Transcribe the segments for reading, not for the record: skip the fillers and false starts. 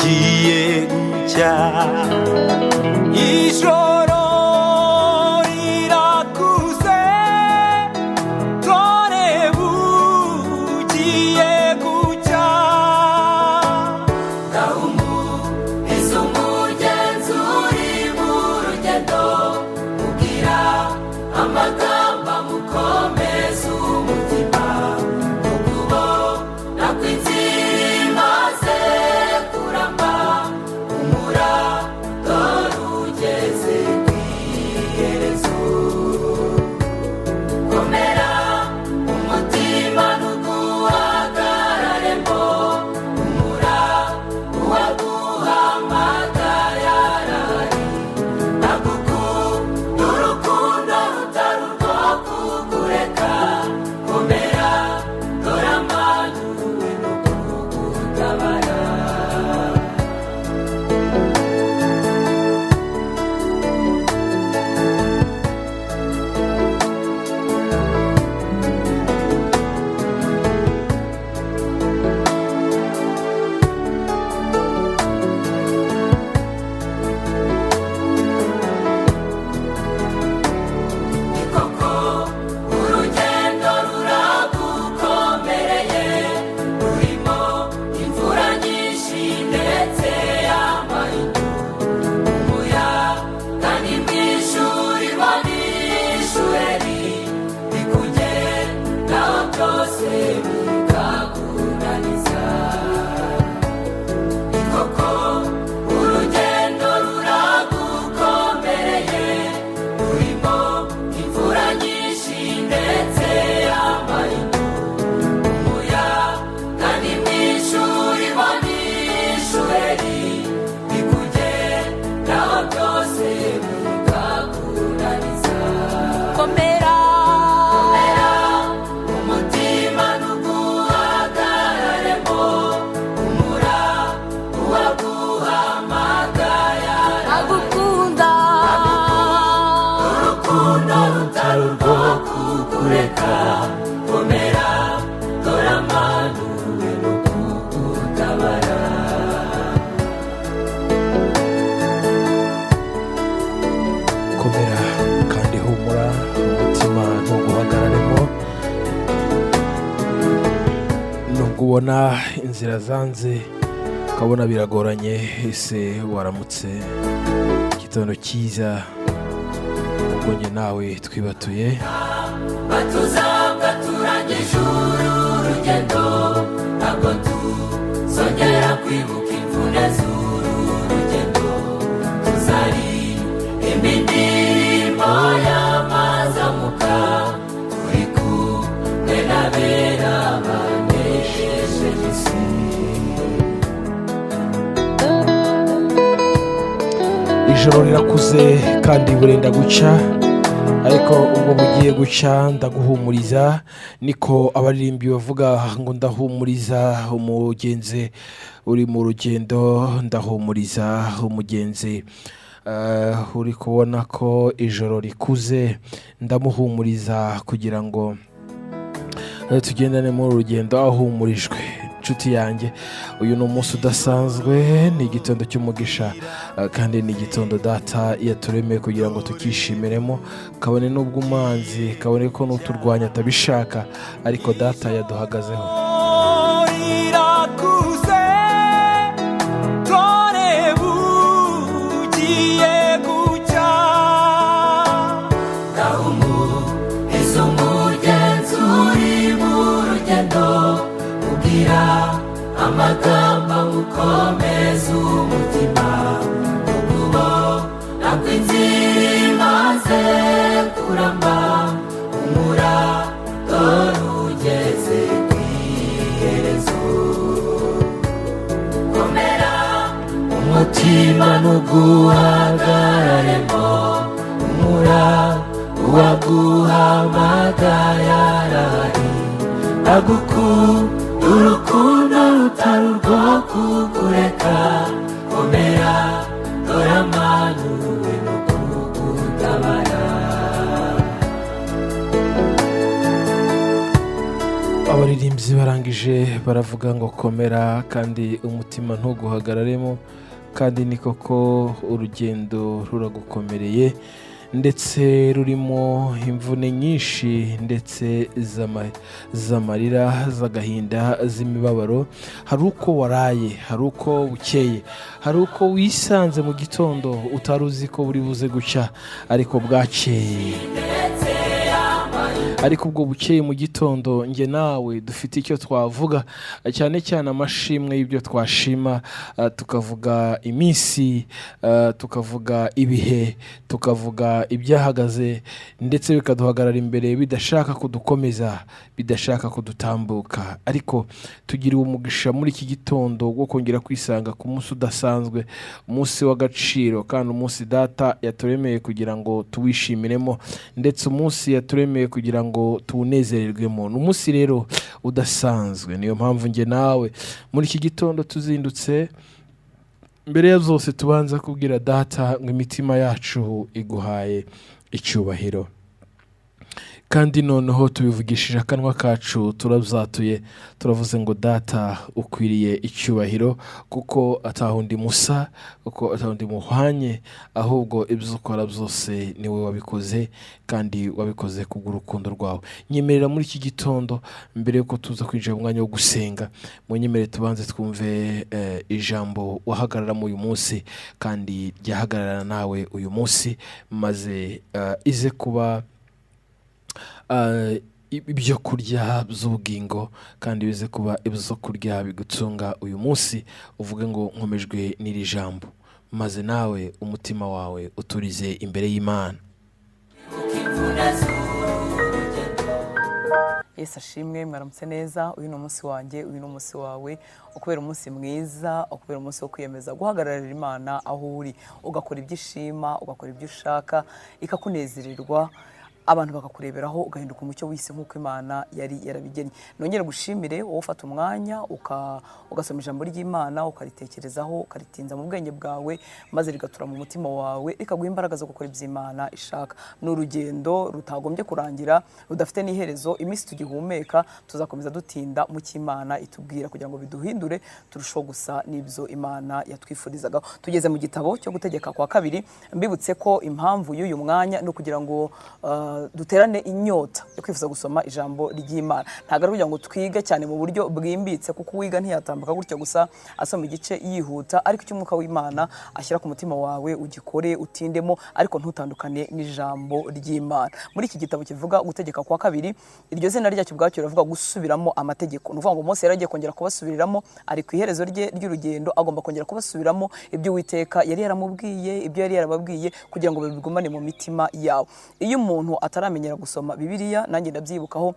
bugiye gucya ijoro rirakuze dore bugiye gucya ndahumuriza umugenzi uri mu rugendo mubwira amagambo amukomeza umutima kuko nakwinzira imaze kuramba umura dore ugeze ku iherezo komera umutima ntuguhagararemo umura uwaguhamagaye arahari agukunda urukundo rutari urwo kukureka komera dore amanyuwe no kugutabara koko urugendo ruragukomereye rurimo imvura nyinshi ndetse y'amahindu umuyaga ni mwinshi urirwa n'ishuheri bikugendaho byose bikakunaniza koko urugendo ruragukomereye rurimo imvura nyinshi ndetse y'amahindu umuyaga ni mwinshi urirwa n'ishuheri bikugendaho byose bikakunaniza komera umutima ntuguhagararemo umura uwaguhamagaye agukunda urukundo rutari urwo kukureka komera dore amanuwe no kugutabara komera kandi humura umutima ntuguhagararemo nubwo ubona inzira zanze ukabona biragoranye ese waramutse igitondo cyiza ubwo njye nawe twibatuye batuzabwa turangije uru rugendo ntabwo tuzongera kwibuka imvune z'uru rugendo tuzaririmba indirimbo y'amazamuka turi kumwe n'abera banesheje isi ijoro rirakuze kandi burenda guca ariko ubwo bugiye guca ndaguhumuriza niko abaririmbyi bavuga ngo ndahumuriza umugenzi uri mu rugendo ndahumuriza umugenzi uri kubona ko ijoro rikuze ndamuhumuriza kugira ngo tugendane muri uru rugendo ahumurijwe inshuti yanjye uyu ni umunsi udasanzwe ni igitondo cy'umugisha kandi ni igitondo data yaturemeye kugira ngo tukishimiremo kabone n'ubwo umanzi kabone ko n'uturwanya atabishaka ariko data yaduhagazeho rirakuze dore bugiye gucya ndahumuriza umugenzi uri mu rugendo mubwira amagambo amukomeza umutima kuko nakwinzira imaze kuramba umura dore ugeze ku iherezo komera umutima ntuguhagararemo umura uwaguhamagaye arahari agukunda urukundo rutari urwo kukureka komera dore amanuwe no kugutabara abaririmbyi barangije baravuga ngo komera kandi umutima ntuguhagararemo, kandi ni koko urugendo ruragukomereye ndetse rurimo imvune nyinshi ndetse z'amarira, z'agahinda, z'imibabaro. Hari uko waraye, hari uko bukeye, hari uko wisanze mu gitondo utari uzi ko buri buze gucya ariko bwakeye. Ariko ubwo bukeye mu gitondo njye nawe dufite icyo twavuga, cyane cyane amashimwe y'ibyo twashima, tukavuga iminsi, tukavuga ibihe, tukavuga ibyahagaze ndetse bikaduhagarara imbere bidashaka kudukomeza, bidashaka kudutambuka. Ariko tugiriwe umugisha muri iki gitondo wo kongera kwisanga ku munsi udasanzwe, umunsi w'agaciro, kandi umunsi Data yaturemeye kugira ngo tuwishimiremo, ndetse umunsi yaturemeye kugira ngo tuwunezererwemo. Ni umunsi rero udasanzwe. Niyo mpamvu njye nawe muri iki gitondo tuzindutse, mbere ya byose tubanza kubwira Data ngo imitima yacu iguhaye icyubahiro, kandi noneho tubivugishije akanwa kacu turabzatuye, turavuze ngo Data ukwiriye icyubahiro, kuko atahundi musa, kuko atahundi muhwanye, ahubwo ibyo ukora byose niwe wabikoze, kandi wabikoze kubw'urukundo rwawe. Nyemerera muri iki gitondo, mbere yuko tuza kwinjira mu mwanya wo gusenga, munyemerere tubanze twumve ijambo wahagararamo uyu munsi, kandi ryahagarara nawe uyu munsi, maze ize kuba ibyo kurya by'ubugingo, kandi bize kuba ibyo kurya bigutunga uyu munsi. Uvuge ngo nkomejwe n'iri jambo, maze nawe umutima wawe uturize imbere y'Imana. Yesu ashimwe, mwaramutse neza. Uyu ni umunsi wanjye, uyu ni umunsi wawe, ukubera umunsi mwiza, ukubera umunsi wo kwiyemeza guhagararira Imana aho uri, ugakora ibyo ishima, ugakora ibyo ushaka, ikakunezererwa, abantu bakakureberaho, ugahinduka umucyo w'isi nk'uko Imana yari yarabigennye. Nongere gushimire wowe ufata umwanya ugasoma ijambo ry'Imana, ukaritekerezaho, ukaritinza mu bwenge bwawe, maze rigatura mu mutima wawe, rikaguha imbaraga zo gukora iby'Imana ishaka. Ni urugendo rutagombye kurangira, rudafite n'iherezo. Iminsi tugihumeka tuzakomeza dutinda mu cy'Imana itubwira, kugira ngo biduhindure turushaho gusa n'ibyo Imana yatwifurizagaho. Tugeze mu gitabo cyo Gutegeka kwa kabiri. Mbibutse ko impamvu y'uyu mwanya no kugira ngo duterane inyota yo kwifuza gusoma ijambo ry'Imana. Ntago ari kugira ngo twiga cyane mu buryo bwimbitse, kuko wiga ntiyatambuka gutyo gusa asoma igice yihuta, ariko icyo Umwuka w'Imana ashyira ku mutima wawe ugikore, utindemo, ariko ntutandukane n'ijambo ry'Imana. Muri iki gitabo kivuga Gutegeka kwa kabiri, iryo zina ryacyo ubwacyo rivuga gusubiramo amategeko. Nuvuga ngo Mose yaragiye kongera kubasubiriramo, ari ku iherezo rye ry'urugendo, agomba kongera kubasubiramo ibyo Uwiteka yari yaramubwiye, ibyo yari yarababwiye, kugira ngo babigumane mu mitima yawe. Iyo umuntu ataramenyera gusoma Bibiliya, nanjye ndabyibukaho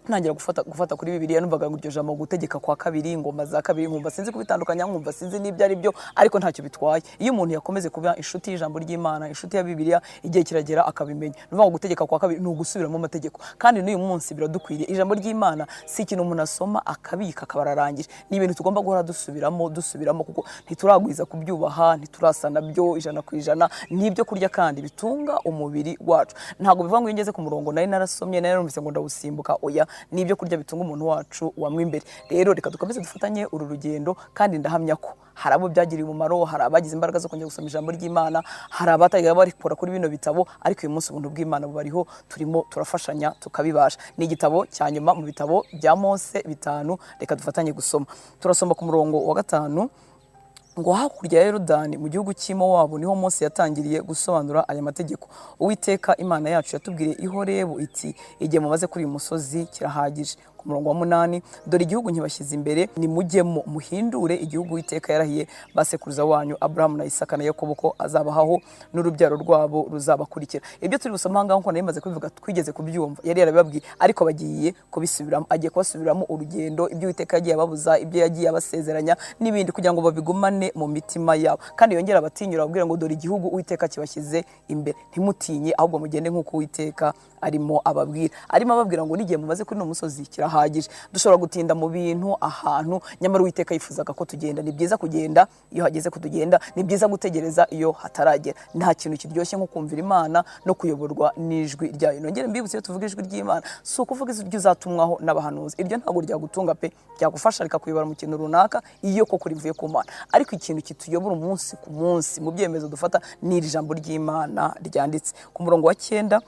ntangira gufata kuri Bibiliya, numvaga ngo iryo jambo Gutegeka kwa kabiri, ingoma za kabiri, nkumva sinzi kubitandukanya, nkumva sinzi n'ibyo ari byo, ariko ntacyo bitwaye. Iyo umuntu yakomeze kuba inshuti y'ijambo ry'Imana, inshuti ya Bibiliya, igihe kiragera akabimenya. Nuvuga ngo Gutegeka kwa kabiri ni ugusubiramo amategeko, kandi n'uyu munsi biradukwiriye. Ijambo ry'Imana si ikintu umuntu asoma akabika akabararangije, ni ibintu tugomba guhora dusubiramo, kuko ntituragwiza kubyubaha, ntiturasana byo 100%. N'ibyo kurya kandi bitunga umubiri wacu. Ntago bivuga ngo ngeze ku murongo nari narasomye, nari numvise ngo ndawusimbuka, oya, n'ibyo kurya bitunga umuntu wacu wamwe imbere. Rero reka dukomeze dufatanye uru rugendo, kandi ndahamya ko hari abo byagiriye umumaro, hari abagize imbaraga zo kongera gusoma ijambo ry'Imana, hari abatagiye barikora kuri bino bitabo, ariko uyu munsi ubuntu bw'Imana bubariho, turimo turafashanya tukabibasha. Ni igitabo cya nyuma mu bitabo bya Mose 5, reka dufatanye gusoma. Turasoma ku murongo wa 5 ngo hakurya ya Yorodani mu gihugu cy'Imowabu niho Mose yatangiriye gusobanura aya mategeko. Uwiteka Imana yacu yatubwiriye i Horebu iti, igihe mumaze kuri uyu musozi kirahagije. Ku murongo wa 8, dore igihugu nkibashyize imbere, nimujyemo muhindure igihugu Uwiteka yarahiye basekuruza wanyu Abrahamu na Isaka na Yakobo ko azabahaho, n'urubyaro rwabo ruzabakurikira. Ibyo turi gusoma ngaho nko narimaze kubivuga, twigeze kubyumva, yari yarabibabwiye, ariko bagiye kubisubiramo, agiye kubasubiramo urugendo, ibyo Uwiteka yagiye ababuza, ibyo yagiye abasezeranya n'ibindi, kugira ngo babigumane mu mitima yabo. Kandi yongera abatinyura ababwira ngo dore igihugu Uwiteka kibashyize imbere, ntimutinye, ahubwo mugende nk'uko Uwiteka arimo ababwira, arimo ababwira ngo n'igihe mumaze kuri no musozi kirahagije. Dushobora gutinda mu bintu ahantu, nyamara Uwiteka yifuzaga ko tugenda. Ni byiza kugenda iyo hageze ko tugenda, ni byiza gutegereza iyo hataragera. Nta kintu kiryoshye nko kumvira Imana no kuyoborwa n'ijwi ryayo. Nongere mbibutse iyo tuvuga ijwi ry'Imana, si ukuvuga iryo uzatumwaho n'abahanuzi. Iryo ntabwo ryagutunga pe, ryagufasha rikakuyobora mu kintu runaka iyo koko rivuye ku Mana. Ariko ikintu kituyobora umunsi ku munsi mu byemezo dufata ni iri jambo ry'Imana ryanditse ku murongo wa 9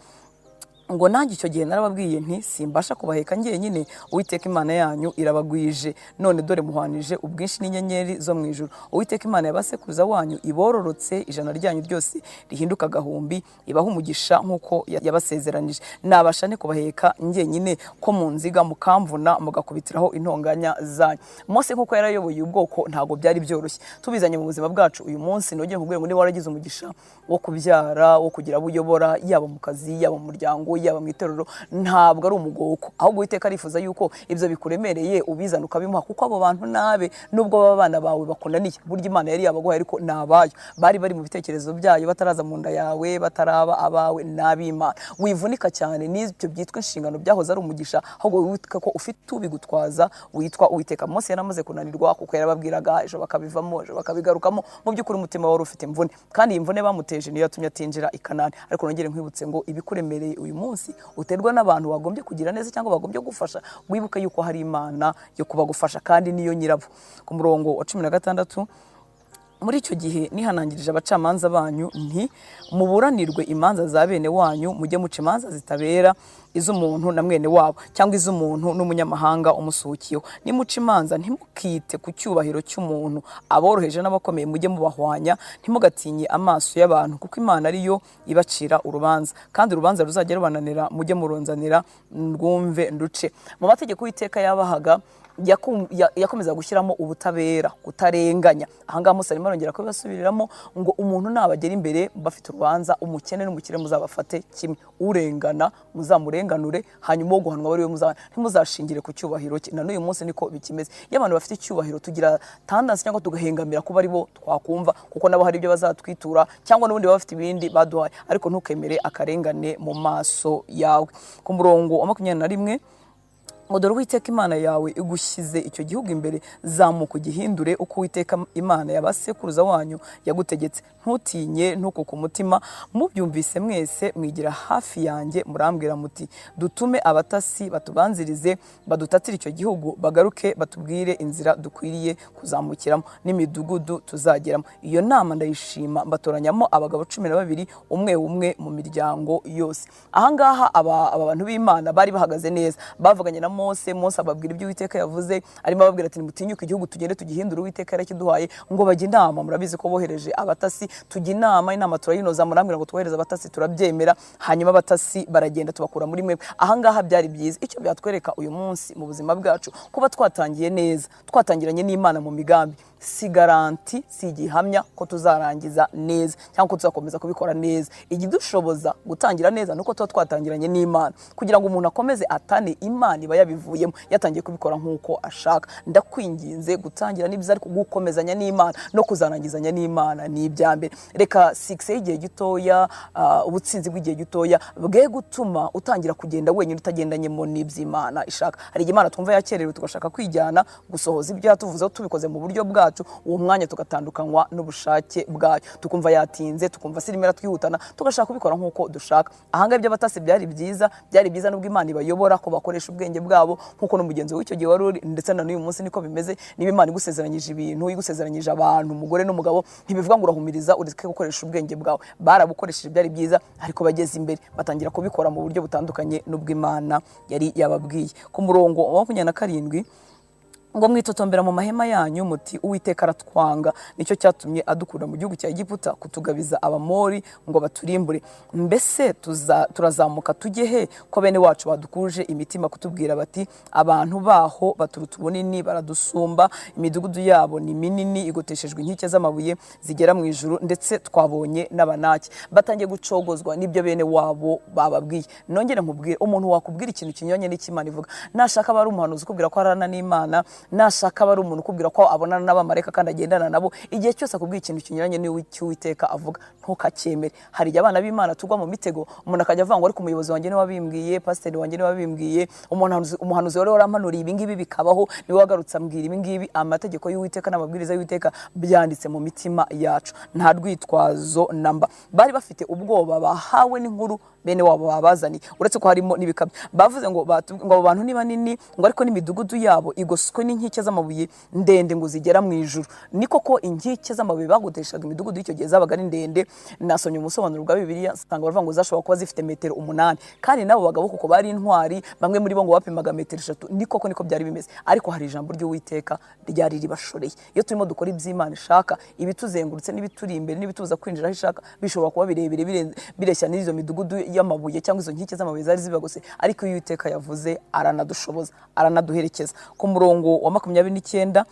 ngo nanjye icyo gihe narababwiye nti simbasha kubaheka njyenyine, Uwiteka Imana yanyu irabagwije, none dore muhwanije ubwinshi n'inyenyeri zo mu ijuru. Uwiteka Imana y'abasekuruza wanyu ibororotse, ijana ryanyu ryose rihinduka agahumbi, ibaha umugisha nk'uko yabasezeranije. Nabasha ne kubaheka njyenyine ko mu nziga mukamvuna mugakubitiraho intonganya zanyu. Mose nk'uko yarayoboye ubwoko ntago byari byoroshye. Tubizanye mu buzima bwacu uyu munsi, nogeye nkubwire ngo niba waragize umugisha wo kubyara, wo kugira abuyobora, yaba mu kazi, yaba mu muryango, yaba mu itorero, ntabwo ari umugoko. Ahubwo Uwiteka arifuza yuko ibyo bikuremereye ubizana ukabimuha, kuko abo bantu nabe nubwo baba abana bawe bakunaniye, burya Imana yari yabaguhaye ariko nabayo, bari mu bitekerezo byayo, bataraza mu nda yawe, bataraba abawe, n'ab'Imana. Wivunika cyane n'ibyo byitwa inshingano byahoze ari umugisha, ahubwo wibuka ko ufite ubigutwaza witwa Uwiteka. Mose yaramaze kunanirwa kuko yarababwiraga ejo bakabivamo, ejo bakabigarukamo, mu by'ukuri umutima wari ufite imvune, kandi iyi mvune bamuteje niyo yatumye atinjira i Kanani. Ariko nongere nkwibutse ngo ibikuremereye uyu munsi uterwa n'abantu wagombye kugira neza cyangwa bagombye gufasha, wibuke yuko hari Imana yo kubagufasha kandi niyo nyirabo. Ku murongo wa 16 muri icyo gihe nihanangirije abacamanza banyu nti muburanirwe imanza za bene wanyu, mujye muca imanza zitabera, iz'umuntu na mwene wabo cyangwa iz'umuntu n'umunyamahanga umusukiyeho. Nimuca imanza ntimukite ku cyubahiro cy'umuntu, aboroheje n'abakomeye mujye mubahwanya, ntimugatinye amaso y'abantu, kuko Imana ariyo ibacira urubanza, kandi urubanza ruzajya rubananira mujye muronzanira rwumve nduce. Mu mategeko Uwiteka yabahaga yakomeza gushyiramo ubutabera, kutarenganya. Ahangaha Mose arimo arongera ko basubiriramo ngo umuntu nabagera imbere bafite urubanza, umukene n'umukire muzabafate kimwe, urengana muzamurenganure, hanyuma wo guhanwa bari we ntimuzashingire ku cyubahiro cye. Na n'uyu munsi niko bikimeze. Iyo abantu bafite icyubahiro tugira tendancy cyangwa tugahengamira kuba ari bo twakumva, kuko nabo hari ibyo bazatwitura cyangwa n'ubundi baba bafite ibindi baduhaye, ariko ntukemere akarengane mu maso yawe. Ku murongo wa 21 ngo dore Uwiteka Imana yawe igushyize icyo gihugu imbere, zamuka ugihindure uko Uwiteka Imana y'abasekuruza wanyu yagutegetse. Ntutinye ntukuke umutima, mubyumvise mwese mwigira hafi yanjye murambwira muti dutume abatasi batubanzirize badutatire icyo gihugu, bagaruke batubwire inzira dukwiriye kuzamukiramo n'imidugudu tuzageramo. Iyo nama ndayishima, mbatoranyamo abagabo 12 umwe mu miryango yose. Ahangaha aba bantu b'Imana bari bahagaze neza, bavuganye na Mose ababwira ibyo Uwiteka yavuze, arimo ababwira ati mutinyuke igihugu tugende tugihindura, Uwiteka yarakiduhaye. Ngo bajye inama, murabizi ko bohereje abatasi, tujya inama turayinoza, murambwira ngo twohereze abatasi, turabyemera. Hanyuma abatasi baragenda tubakura muri mwe. Ahangaha byari byiza. Icyo byatwereka uyu munsi mu buzima bwacu, kuba twatangiye neza, twatangiranye n'Imana mu migambi, si garanti, si igihamya ko tuzarangiza neza cyangwa ko tuzakomeza kubikora neza. Igidushoboza gutangira neza nuko tuba twatangiranye n'Imana, kugira ngo umuntu akomeze atane, Imana iba yabivuyemo, yatangiye kubikora nk'uko ashaka. Ndakwinginze gutangira n'ibyiza, ariko gukomezanya n'Imana no kuzarangizanya n'Imana ni ibya mbere. Reka success y'igihe gitoya, ubutsinzi bw'igihe gitoya bwe gutuma utangira kugenda wenyine utagendanyemo n'iby'Imana ishaka. Hari igihe Imana twumva yakererewe tugashaka kwijyana gusohoza ibyo yatuvuzeho tubikoze mu buryo bwacu, uwo mwanya tugatandukanywa n'ubushake bwayo, tukumva yatinze, tukumva sirimera twihutana, tugashaka kubikora nk'uko dushaka. Ahanga ibyo abatasi byari byiza nubwo Imana ibayobora ko bakoresha ubwenge bwabo, nk'uko n'umugenzi w'icyo gihe wari uri, ndetse na n'uyu munsi niko bimeze. Niba Imana igusezeranyije ibintu, igusezeranyije abantu, umugore n'umugabo, ntibivuga ngo urahumiriza ureke gukoresha ubwenge bwawe. Barabukoresheje byari byiza, ariko bageze imbere batangira kubikora mu buryo butandukanye n'ubwo Imana yari yababwiye. Ku murongo wa 27 ngo mwitotombera mu mahema yanyu muti Uwiteka aratwanga, nicyo cyatumye adukura mu gihugu cya Egiputa kutugabiza Abamori ngo baturimbure. Mbese turazamuka tujye he ko bene wacu badukuje imitima kutubwira bati abantu baho baturuta ubunini, baradusumba, imidugudu yabo ni minini, igoteshejwe inkike z'amabuye zigera mu ijuru, ndetse twabonye n'abanaki. Batangiye gucogozwa n'ibyo bene wabo bababwiye. Nongere nkubwire, umuntu wakubwira ikintu kinyonye n'Imana ivuga, nashaka bari umuhanuzi ukubwira ko arana n'Imana, nashaka aba ari umuntu ukubwira ko abonana n'abamarayika kandi agendana nabo, igihe cyose akubwira ikintu kinyuranye n'Uwiteka avuga ntukacyemere. hari igihe abana b'Imana tugwa mu mitego, umuntu akajya avuga ngo ariko umuyobozi wanjye niwe wabimbwiye, pasiteri wanjye niwe wabimbwiye, umuhanuzi wari warampanuriye ibi ngibi bikabaho, niwe wagarutse ambwira ibi ngibi. Amategeko y'Uwiteka n'amabwiriza y'Uwiteka byanditse mu mitima yacu, nta rwitwazo namba. Bari bafite ubwoba bahawe n'inkuru bene wabo babazaniye, uretse ko harimo n'ibikabyo. Bavuze ngo abo bantu ni banini, ngo ariko n'imidugudu yabo igoswe n'inkike z'amabuye ndende ngo zigera mu ijuru. Ni koko inkike z'amabuye bagodeshaga imidugudu y'icyo gihe zabaga ari ndende. Nasomye umusobanuro bwa Bibiliya nsanga bavuga ngo zashobora kuba zifite metero 8, kandi nabo bagabo kuko bari intwari, bamwe muri bo ngo bapimaga metero 3. Ni koko niko byari bimeze, ariko hari ijambo ry'Uwiteka ryari ribashoreye. Iyo turimo dukora iby'Imana ishaka, ibituzengurutse n'ibituri imbere n'ibituza kwinjira aho ishaka bishobora kuba birebire bireshya n'izo midugudu y'amabuye cyangwa izo nkike z'amabuye zari zibagose, ariko Uwiteka yavuze aranadushoboza, aranaduherekeza. Ku murongo wa 29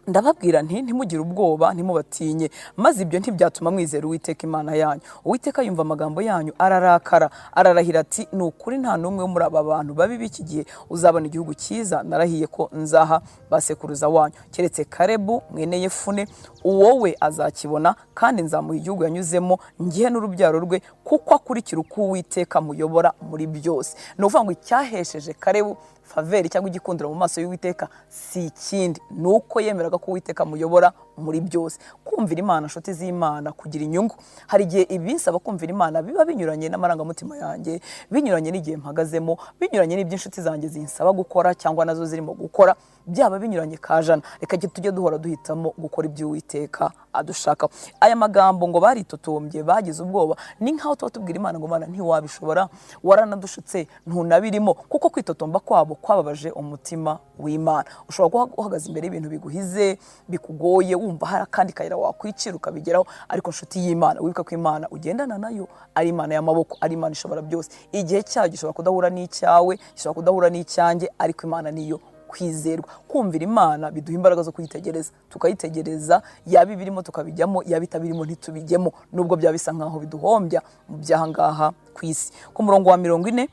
ndababwira nti ntimugire ubwoba, ntimubatinye, maze ibyo ntibyatuma mwizera Uwiteka Imana yanyu. Uwiteka yumva amagambo yanyu, ararakara, ararahira ati ni ukuri nta n'umwe wo muri aba bantu babi b'iki gihe uzabona igihugu cyiza narahiye ko nzaha basekuruza wanyu, keretse Kalebu mwene Yefune, uwo we azakibona, kandi nzamuha igihugu yanyuzemo ngihe n'urubyaro rwe, kuko akurikira uko Uwiteka muyobora muri byose. Ni ukuvuga ngo icyahesheje Kalebu faveri cyangwa igikundiro mu maso y'Uwiteka si ikindi, nuko yemeraga ko Uwiteka muyobora muri byose. Kumvira Imana, nshuti z'Imana, kugira inyungu. Hari igihe ibinsaba kumvira Imana biba binyuranye n'amarangamutima yanjye, binyuranye n'igihe mpagazemo, binyuranye n'iby'inshuti zanjye zinsaba gukora cyangwa nazo zirimo gukora, byaba binyuranye kajana. Reka tujye duhora duhitamo gukora ibyo Uwiteka adushaka. Aya magambo ngo baritotombye, bagize ubwoba, ni nkaho tuba tubwira Imana ngo Mana ntiwabishobora, waranadushutse, ntunabirimo, kuko kwitotomba kwabo kwababaje umutima w'Imana. Ushobora guhagaza imbere y'ibintu biguhize, bikugoye, wumva hari akandi kayira wakwicira ukabigeraho, ariko nshuti y'Imana wibuka ko Imana ugendana nayo ari Imana y'amaboko, ari Imana ishobora byose. Igihe cyayo gishobora kudahura n'icyawe, gishobora kudahura n'icyanjye, ariko Imana niyo kwizerwa. Kumvira Imana biduha imbaraga zo kuyitegereza, tukayitegereza, yaba ibirimo tukabijyamo, yaba itabirimo ntitubijyemo, nubwo byaba bisa nkaho biduhombya mu byahangaha ku isi. Ku murongo wa 40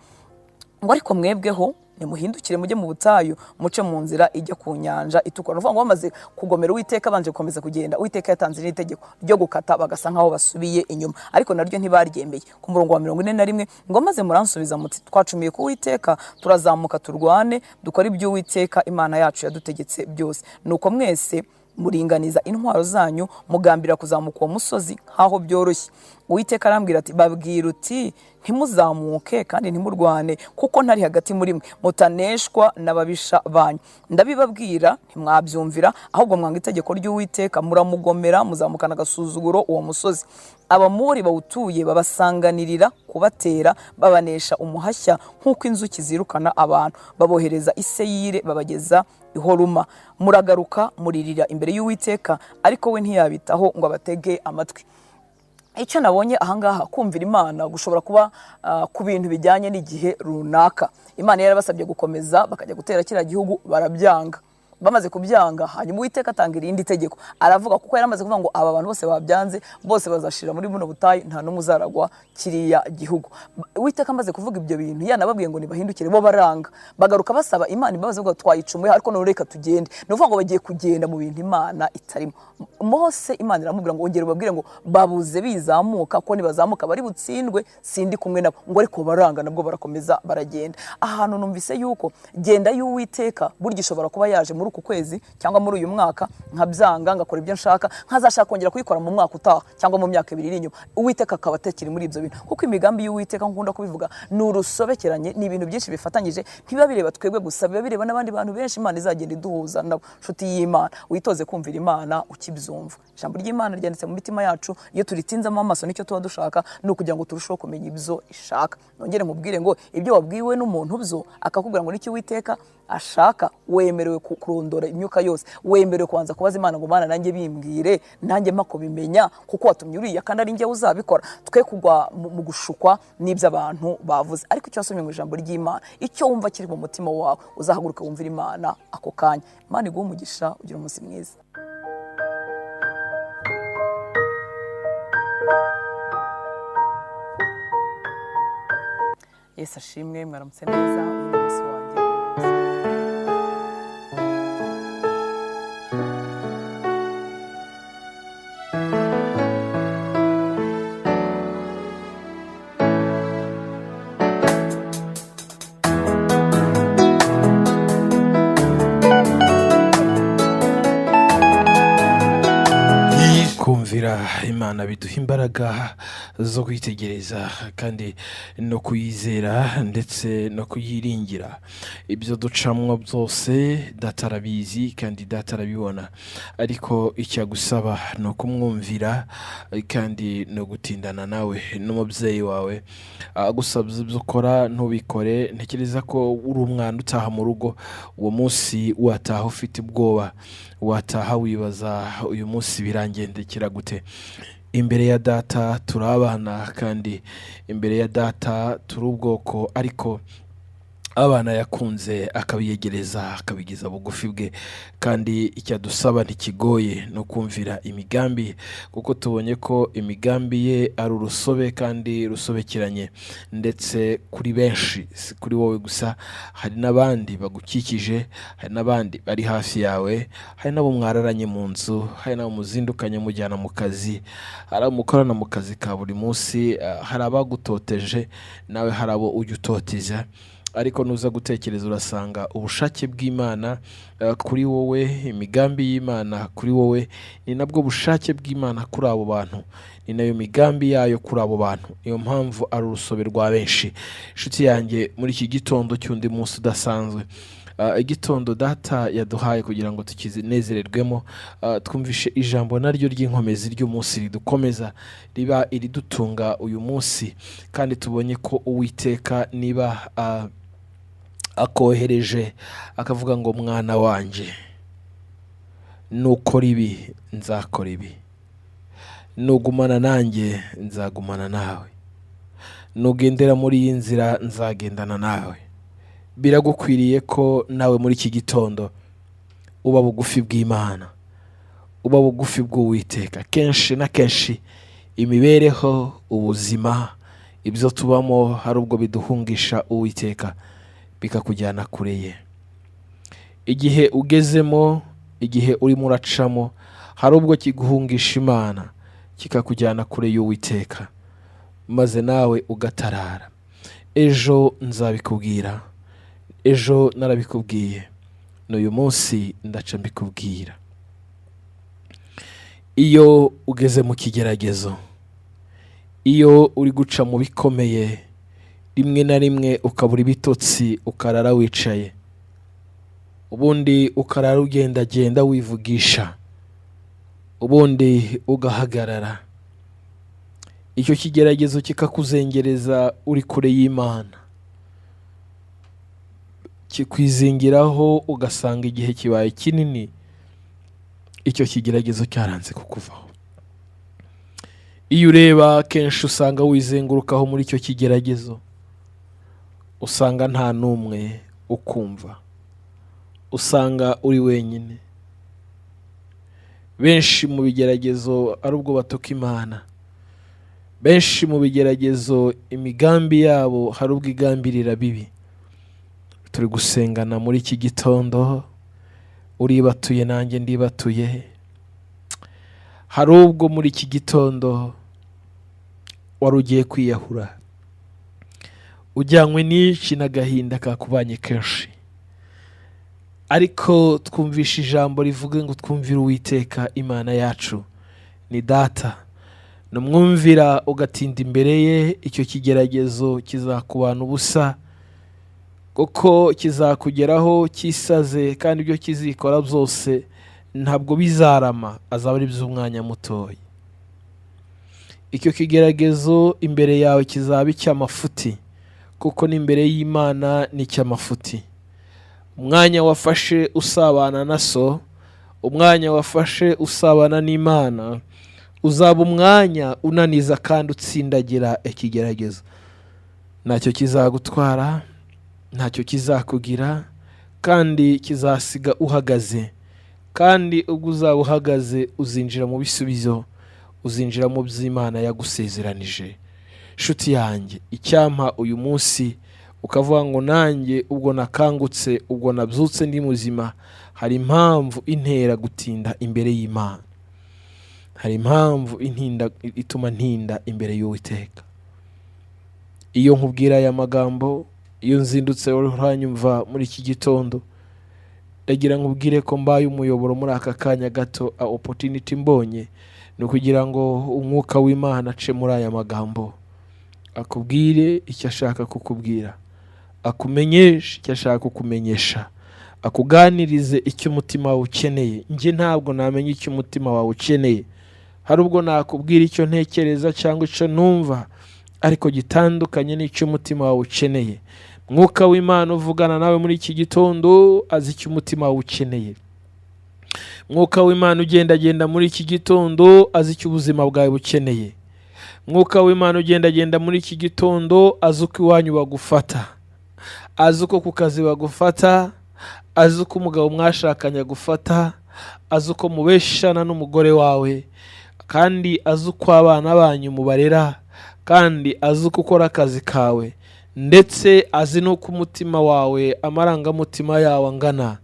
ngo ariko mwebweho nimuhindukire mujye mu butayu, muce mu nzira ijya ku nyanja itukura. Uvuga ngo bamaze kugomera Uwiteka, banje gukomeza kugenda, Uwiteka yatanze n'itegeko ryo gukata, bagasa nkaho basubiye inyuma, ariko naryo ntibaryembeye. Ku murongo wa 41 ngo maze muransubiza muti twacumiye ku Uwiteka, turazamuka turwane, dukora ibyo Uwiteka Imana yacu yadutegetse byose. Nuko mwese muringaniza intwaro zanyu, mugambira kuzamuka uwo musozi nkaho byoroshye. Uwiteka arambwira ati babwira uti ntimuzamuke kandi ntimurwane, kuko ntari hagati muri mwe, mutaneshwa n'ababisha banyu. Ndabibabwira ntimwabyumvira, ahubwo mwanga itegeko ry'Uwiteka, muramugomera, muzamukana agasuzuguro uwo musozi. Abamori bawutuye babasanganirira kubatera, babanesha umuhashya nk'uko inzuki zirukana abantu, babohereza i Seyire, babageza i Horuma. Muragaruka muririra imbere y'Uwiteka, ariko we ntiyabitaho ngo abatege amatwi. Icyo nabonye ahangaha, kumvira Imana gushobora kuba ku bintu bijyanye n'igihe runaka. Imana yarabasabye gukomeza bakajya gutera kiriya gihugu, barabyanga. Bamaze kubyanga, hanyuma Uwiteka atanga irindi tegeko, aravuga kuko yaramaze kuvuga ngo aba bantu bose babyanze, bose bazashira muri buno butayu, nta n'umwe uzaragwa kiriya gihugu. Uwiteka amaze kuvuga ibyo bintu, yanababwiye ngo nibahindukire, bo baranga, bagaruka basaba Imana imbabazi, ngo twayicumuye ariko none reka tugende. Ni ukuvuga ngo bagiye kugenda mu bintu Imana itarimo. Mose Imana iramubwira ngo ongera ubabwire ngo babuze bizamuka, ko nibazamuka bari butsindwe, sindi kumwe nabo. Ngo ariko baranga, nabwo barakomeza baragenda. Ahantu numvise yuko genda y'Uwiteka burya ishobora kuba yaje muri uku kwezi cyangwa muri uyu mwaka, nkabyanga ngakora ibyo nshaka, nkazashaka kongera kuyikora mu mwaka utaha cyangwa mu myaka 2 iri inyuma. Uwiteka akaba atakiri muri ibyo bintu, kuko imigambi y'Uwiteka nkunda kubivuga ni urusobekeranye, ni ibintu byinshi bifatanyije, ntibiba bireba twebwe gusa, biba bireba n'abandi bantu benshi. Imana izagenda iduhuza nabo. Nshuti y'Imana, witoze kumvira Imana ukibyumva. Ijambo ry'Imana ryanditse mu mitima yacu, iyo turitinzamo amaso nicyo tuba dushaka, ni ukugira ngo turusheho kumenya ibyo ishaka. Nongere nkubwire ngo ibyo wabwiwe n'umuntu byo akakubwira ngo n'iki Uwiteka ashaka, wemerewe kurondora imyuka yose, wemerewe kubanza kubaza Imana ngo Mana nanjye bimbwire, nanjye mako bimenya, kuko watumye uriya kandi ari njye uzabikora. Twe kugwa mu gushukwa n'ibyo abantu bavuze, ariko icyo wasomye mu ijambo ry'Imana, icyo wumva kiri mu mutima wawe, uzahaguruka wumvira Imana ako kanya. Imana iguhe umugisha, ugira umunsi mwiza. Yesu ashimwe, mwaramutse neza. Uyu munsi wanjye kumvira imana biduha imbaraga zo kwitegereza kandi no kuyizera ndetse no kuyiringira. Ibyo ducamwo byose data arabizi kandi data arabibona, ariko icyagusaba ni ukumwumvira kandi no gutindana nawe n'umubyeyi wawe. Agusabye ibyo ukora ntubikore. Ntekereza ko uri umwana utaha mu rugo, uwo munsi wataha ufite ubwoba, wataha wibaza uyu munsi birangendekera gute. Imbere ya data turi abana kandi imbere ya data turi ubwoko, ariko abana yakunze akabiyegereza akabigeza bugufi bwe, kandi icyadusaba ntikigoye no kumvira imigambi, kuko tubonye ko imigambi ye ari urusobe kandi rusobekeranye, ndetse kuri benshi, si kuri wowe gusa. Hari n'abandi bagukikije, hari n'abandi bari hafi yawe, hari n'abo mwararanye mu nzu, hari n'abo muzindukanye mujyana mu kazi, hari abo mukorana mu kazi ka buri munsi, hari abagutoteje nawe hari abo ujya utoteza. Ariko nuza gutekereza urasanga ubushake bw'Imana kuri wowe, imigambi y'Imana kuri wowe ni nabwo bushake bw'Imana kuri abo bantu, ni nayo migambi yayo kuri abo bantu. Niyo mpamvu ari urusobe rwa benshi. Inshuti yanjye, muri iki gitondo cy'undi munsi udasanzwe, igitondo data yaduhaye kugira ngo tukizinezererwemo, twumvishe ijambo naryo ry'inkomezi ry'umunsi ridukomeza, riba iridutunga uyu munsi. Kandi tubonye ko Uwiteka niba akohereje akavuga ngo mwana wanjye, nukora ibi nzakora ibi, nugumana nanjye nzagumana nawe, nugendera muri iyi nzira nzagendana nawe. Biragukwiriye ko nawe muri iki gitondo uba bugufi bw'Imana, uba bugufi bw'Uwiteka. Kenshi na kenshi imibereho, ubuzima, ibyo tubamo hari ubwo biduhungisha Uwiteka bikakujyana kure ye. Igihe ugezemo, igihe urimo uracamo, hari ubwo kiguhungisha Imana kikakujyana kure y'Uwiteka, maze nawe ugatarara. Ejo nzabikubwira, ejo narabikubwiye, n'uyu munsi ndaca mbikubwira. Iyo ugeze mu kigeragezo, iyo uri guca mu bikomeye, rimwe na rimwe ukabura ibitotsi ukarara wicaye, ubundi ukarara ugendagenda wivugisha, ubundi ugahagarara. Icyo kigeragezo kikakuzengereza uri kure y'Imana, kikwizingiraho ugasanga igihe kibaye kinini, icyo kigeragezo cyaranze kukuvaho. Iyo ureba kenshi usanga wizengurukaho muri icyo kigeragezo, usanga nta n'umwe ukumva, usanga uri wenyine. Benshi mu bigeragezo ari ubwo batuka Imana, benshi mu bigeragezo imigambi yabo hari ubwo igambirira bibi. Turi gusengana muri iki gitondo, uribatuye nanjye ndibatuye. Hari ubwo muri iki gitondo wari ugiye kwiyahura, ujyanywe n'iki n'agahinda kakubanye kenshi, ariko twumvisha ijambo rivuga ngo twumvire Uwiteka Imana yacu ni data. Numwumvira ugatinda imbere ye, icyo kigeragezo kizakubana ubusa, kuko kizakugeraho kisaze, kandi ibyo kizikora byose ntabwo bizarama, azaba ari by'umwanya mutoya. Icyo kigeragezo imbere yawe kizaba icy'amafuti, kuko n'imbere y'Imana ni icy'amafuti. Umwanya wafashe usabana na so, umwanya wafashe usabana n'Imana, uzaba umwanya unaniza kandi utsindagira ikigeragezo. Ntacyo kizagutwara, ntacyo kizakugira, kandi kizasiga uhagaze. Kandi ubwo uzaba uhagaze uzinjira mu bisubizo, uzinjira mu by'Imana yagusezeranije. Nshuti yanjye, icyampa uyu munsi ukavuga ngo nanjye ubwo nakangutse, ubwo nabyutse ndi muzima, hari impamvu intera gutinda imbere y'Imana. hari impamvu ituma ntinda imbere y'Uwiteka. Iyo nkubwira aya magambo, iyo nzindutse uranyumva muri iki gitondo, ndagira nkubwire ko mbaye umuyoboro muri aka kanya gato, opportunity mbonye ni ukugira ngo umwuka w'Imana ace muri aya magambo, akubwire icyo ashaka kukubwira, akumenyeshe icyo ashaka kukumenyesha, akuganirize icyo umutima wawe ukeneye. Njye ntabwo namenya icyo umutima wawe ukeneye, hari ubwo nakubwira icyo ntekereza cyangwa icyo numva, ariko gitandukanye n'icyo umutima wawe ukeneye. Mwuka w'Imana uvugana nawe muri iki gitondo azi icyo umutima wawe ukeneye. Mwuka w'Imana ugendagenda muri iki gitondo azi icyo ubuzima bwawe bukeneye. Mwuka w'Imana ugendagenda muri iki gitondo azi uko iwanyu bagufata, azi uko ku kazi bagufata, azi uko umugabo mwashakanye agufata, azi uko mubeshana n'umugore wawe, kandi azi uko abana banyu mubarera, kandi azi uko ukora akazi kawe, ndetse azi n'uko umutima wawe, amarangamutima yawe angana.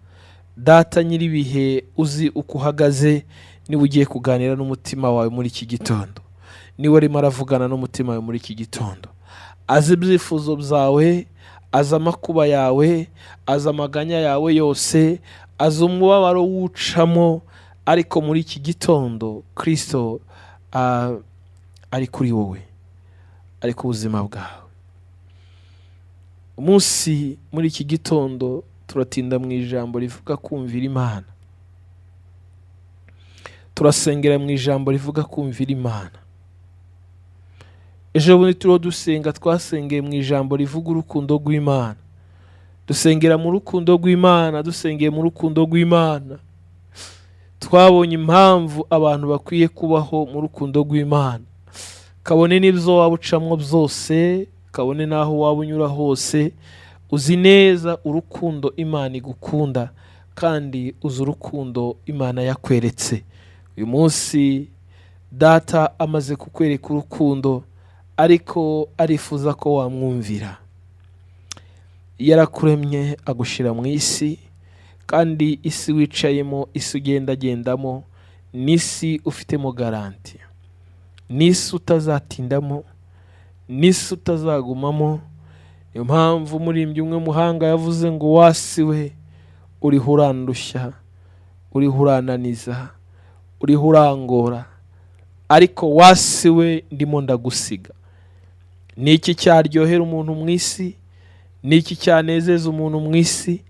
Data nyir'ibihe uzi uko uhagaze, niwe ugiye kuganira n'umutima wawe muri iki gitondo, niwe arimo aravugana n'umutima wawe muri iki gitondo. Azi ibyifuzo byawe, azi amakuba yawe, azi amaganya yawe yose, azi umubabaro wucamo, ariko muri iki gitondo Kristo ari kuri wowe, ari ku buzima bwawe. Umunsi muri iki gitondo turatinda mu ijambo rivuga kumvira Imana, turasengera mu ijambo rivuga kumvira Imana. Ejo bundi turiho dusenga, twasengeye mu ijambo rivuga urukundo rw'Imana, dusengera mu rukundo rw'Imana, dusengeye mu rukundo rw'Imana. Twabonye impamvu abantu bakwiye kubaho mu rukundo rw'Imana, kabone n'ibyo waba ucamwo byose, kabone n'aho waba unyura hose, uzi neza urukundo Imana igukunda, kandi uzi urukundo Imana yakweretse. Uyu munsi Data amaze kukwereka urukundo, ariko arifuza ko wamwumvira. Yarakuremye agushyira mu isi, kandi isi wicayemo, isi ugendagendamo, n'isi ufitemo garanti, n'isi utazatindamo, n'isi utazagumamo. Niyo mpamvu umuririmbyi umwe muhanga yavuze ngo wasiwe uriho urandushya, uriho urananiza, uriho urangora, ariko wasiwe ndimo ndagusiga. Ni iki cyaryohera umuntu mu isi? Ni iki cyanezeza umuntu mu isi?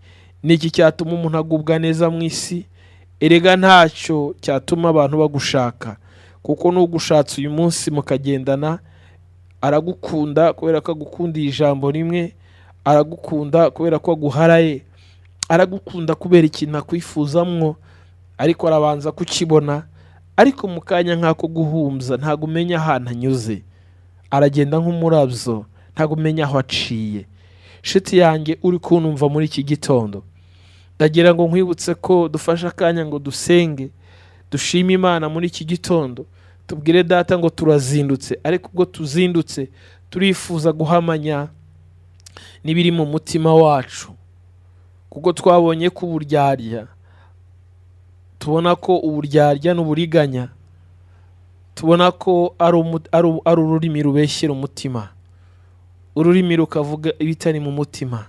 Ni iki cyatuma umuntu agubwa neza mu isi? Erega ntacyo cyatuma abantu bagushaka, kuko n'ugushatse uyu munsi mukagendana, aragukunda kubera ko agukundiye ijambo rimwe, aragukunda kubera ko aguharaye, aragukunda kubera ikintu akwifuzamwo, ariko arabanza kukibona, ariko mu kanya nk'ako guhumbya ntabwo umenya ahantu anyuze, aragenda nk'umurabyo, ntabwo umenya aho aciye. Shiti yanjye uri kunumva muri iki gitondo, ndagira ngo nkwibutse ko dufashe akanya ngo dusenge, dushime Imana muri iki gitondo, tubwire Data ngo turazindutse, ariko ubwo tuzindutse turifuza guhamanya n'ibiri mu mutima wacu, kuko twabonye ko uburyarya, tubona ko uburyarya n'uburiganya, tubona ko ari ururimi rubeshyera umutima, ururimi rukavuga ibitari mu mutima.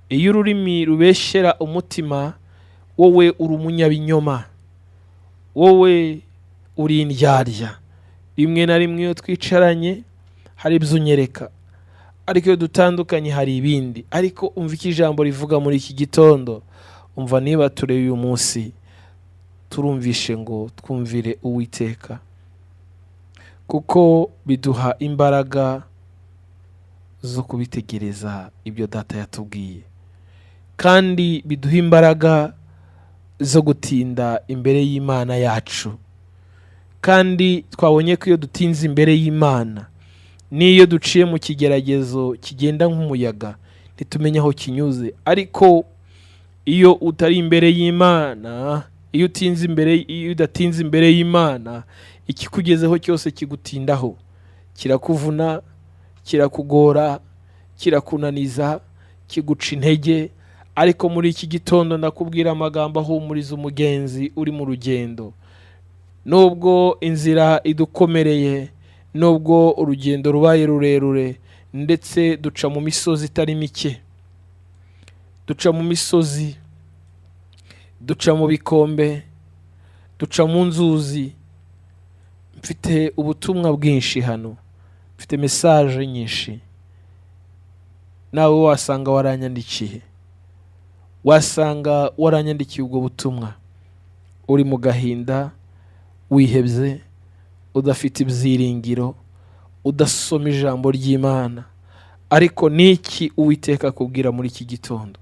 Iyo ururimi rubeshyera umutima, wowe uri umunyabinyoma, wowe uri indyarya. Rimwe na rimwe iyo twicaranye hari ibyo unyereka, ariko iyo dutandukanye hari ibindi. Ariko umva icyo ijambo rivuga muri iki gitondo, umva niba tureba uyu munsi turumvishe ngo twumvire Uwiteka, kuko biduha imbaraga zo kubitegereza ibyo Data yatubwiye, kandi biduha imbaraga zo gutinda imbere y'Imana yacu. Kandi twabonye ko iyo dutinze imbere y'Imana, n'iyo duciye mu kigeragezo kigenda nk'umuyaga, ntitumenye aho kinyuze. Ariko iyo utari imbere y'Imana, iyo udatinze imbere y'Imana, ikikugezeho cyose kigutindaho, kirakuvuna, kirakugora, kirakunaniza, kiguca intege. Ariko muri iki gitondo ndakubwira amagambo ahumuriza umugenzi uri mu rugendo. nubwo inzira idukomereye, nubwo urugendo rubaye rurerure, ndetse duca mu misozi itari mike, duca mu misozi, duca mu bikombe, duca mu nzuzi. Mfite ubutumwa bwinshi hano, mfite message nyinshi. Nawe wasanga waranyandikiye, wasanga waranyandikiye ubwo butumwa, uri mu gahinda, wihebye, udafite ibyiringiro, udasoma ijambo ry'Imana. Ariko niki Uwiteka akubwira muri iki gitondo?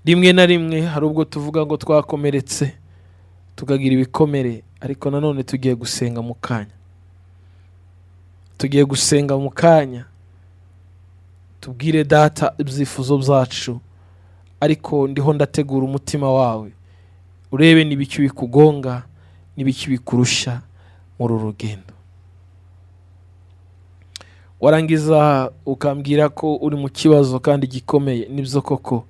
Rimwe na rimwe hari ubwo tuvuga ngo twakomeretse, tukagira ibikomere, ariko nanone tugiye gusenga mu kanya. Tugiye gusenga mu kanya, tubwire Data ibyifuzo byacu, ariko ndiho ndategura umutima wawe, urebe n'ibiki bikugonga, n'ibiki bikurusha muri uru rugendo. Warangiza ukambwira ko uri mu kibazo kandi gikomeye. Nibyo koko,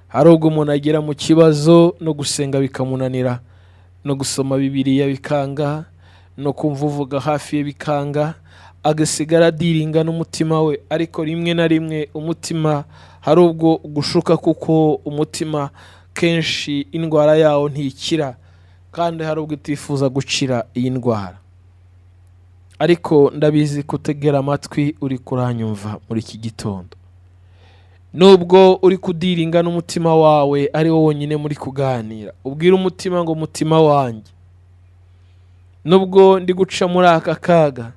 hari ubwo umuntu agera mu kibazo no gusenga bikamunanira, no gusoma Bibiliya bikanga, no kumva uvuga hafi ye bikanga, agasigara adiringa n'umutima we. Ariko rimwe na rimwe umutima hari ubwo gushuka, kuko umutima kenshi indwara yawo ntikira, kandi hari ubwo utifuza gukira iyi ndwara. Ariko ndabizi kutegera amatwi uri kuranyumva muri iki gitondo. Nubwo uri kudiringa n'umutima wawe, ari wowe wonyine muri kuganira, ubwira umutima ngo mutima wanjye, nubwo ndi guca muri aka kaga,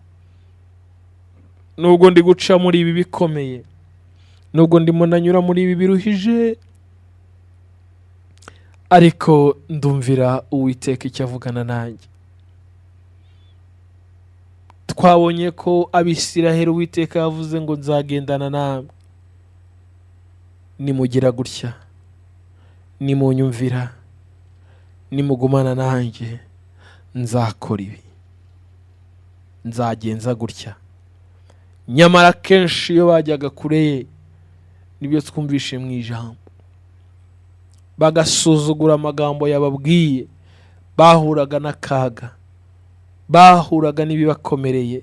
nubwo ndi guca muri ibi bikomeye, nubwo ndimo nanyura muri ibi biruhije, ariko ndumvira Uwiteka icyo avugana nanjye. Twabonye ko Abisiraheli Uwiteka yavuze ngo nzagendana namwe, nimugira gutya, nimunyumvira, nimugumana nanjye, nzakora ibi, nzagenza gutya. Nyamara kenshi iyo bajyaga kure ye, nibyo twumvishe mu ijambo, bagasuzugura amagambo yababwiye, bahuraga n'akaga, bahuraga n'ibibakomereye,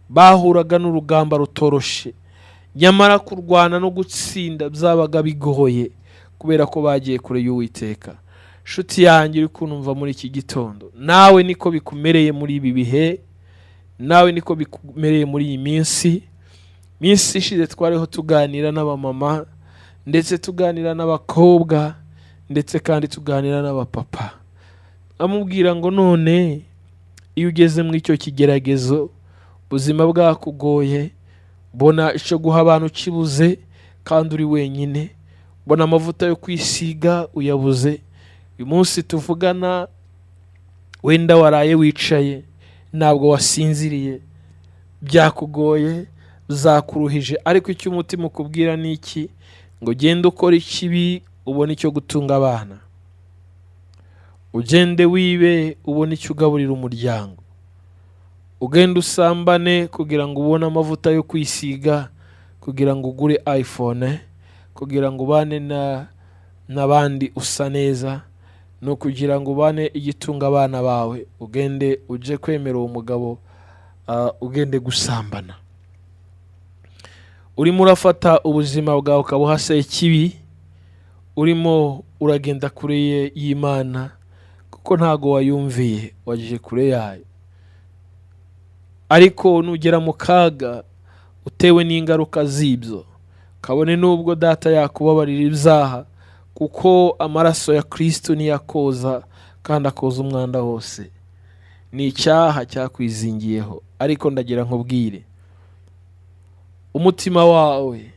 bahuraga n'urugamba rutoroshe. Nyamara kurwana no gutsinda byabaga bigoye, kubera ko bagiye kure y'Uwiteka. Nshuti yanjye uri kunumva muri iki gitondo, nawe niko bikumereye muri ibi bihe, nawe niko bikumereye muri iyi minsi. Minsi ishize twariho tuganira n'abamama, ndetse tuganira n'abakobwa, ndetse kandi tuganira n'abapapa. Amubwira ngo none iyo ugeze muri icyo kigeragezo, ubuzima bwakugoye, bona icyo guha abantu kibuze kandi uri wenyine, bona amavuta yo kwisiga uyabuze. Uyu munsi tuvugana, wenda waraye wicaye, ntabwo wasinziriye, byakugoye, zakuruhije, ariko icyo umutima ukubwira ni iki? Ngo genda ukora ikibi ubone icyo gutunga abana, ugende wibe ubone icyo ugaburira umuryango, ugende usambane kugira ngo ubone amavuta yo kwisiga, kugira ngo ugure iPhone, kugira ngo ubane n'abandi usa neza, no kugira ngo ubane igitunga abana bawe, ugende uje kwemera uwo mugabo, ugende gusambana. Urimo urafata ubuzima bwawe ukabuhasa ikibi, urimo uragenda kure y'Imana, kuko ntago wayumviye, waje kure yayo. Ariko nugera mu kaga utewe n'ingaruka z'ibyo, kabone nubwo Data yakubabarira ibyaha, kuko amaraso ya Kristo niyakoza kandi akoza umwanda wose. Ni icyaha cyakwizingiyeho, ariko ndagira nkubwire, umutima wawe,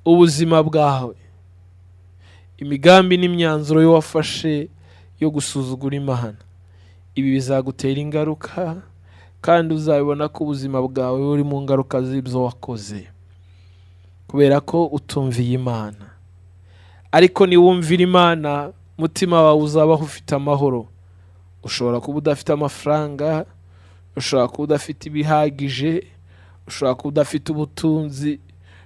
ubuzima bwawe, imigambi n'imyanzuro yo wafashe yo gusuzugura Imana, ibi bizagutera ingaruka, kandi uzabibona ko ubuzima bwawe buri mu ngaruka z'ibyo wakoze, kubera ko utumviye Imana. Ariko niwumvira Imana, umutima wawe uzabaho ufite amahoro. Ushobora kuba udafite amafaranga, ushobora kuba udafite ibihagije, ushobora kuba udafite ubutunzi,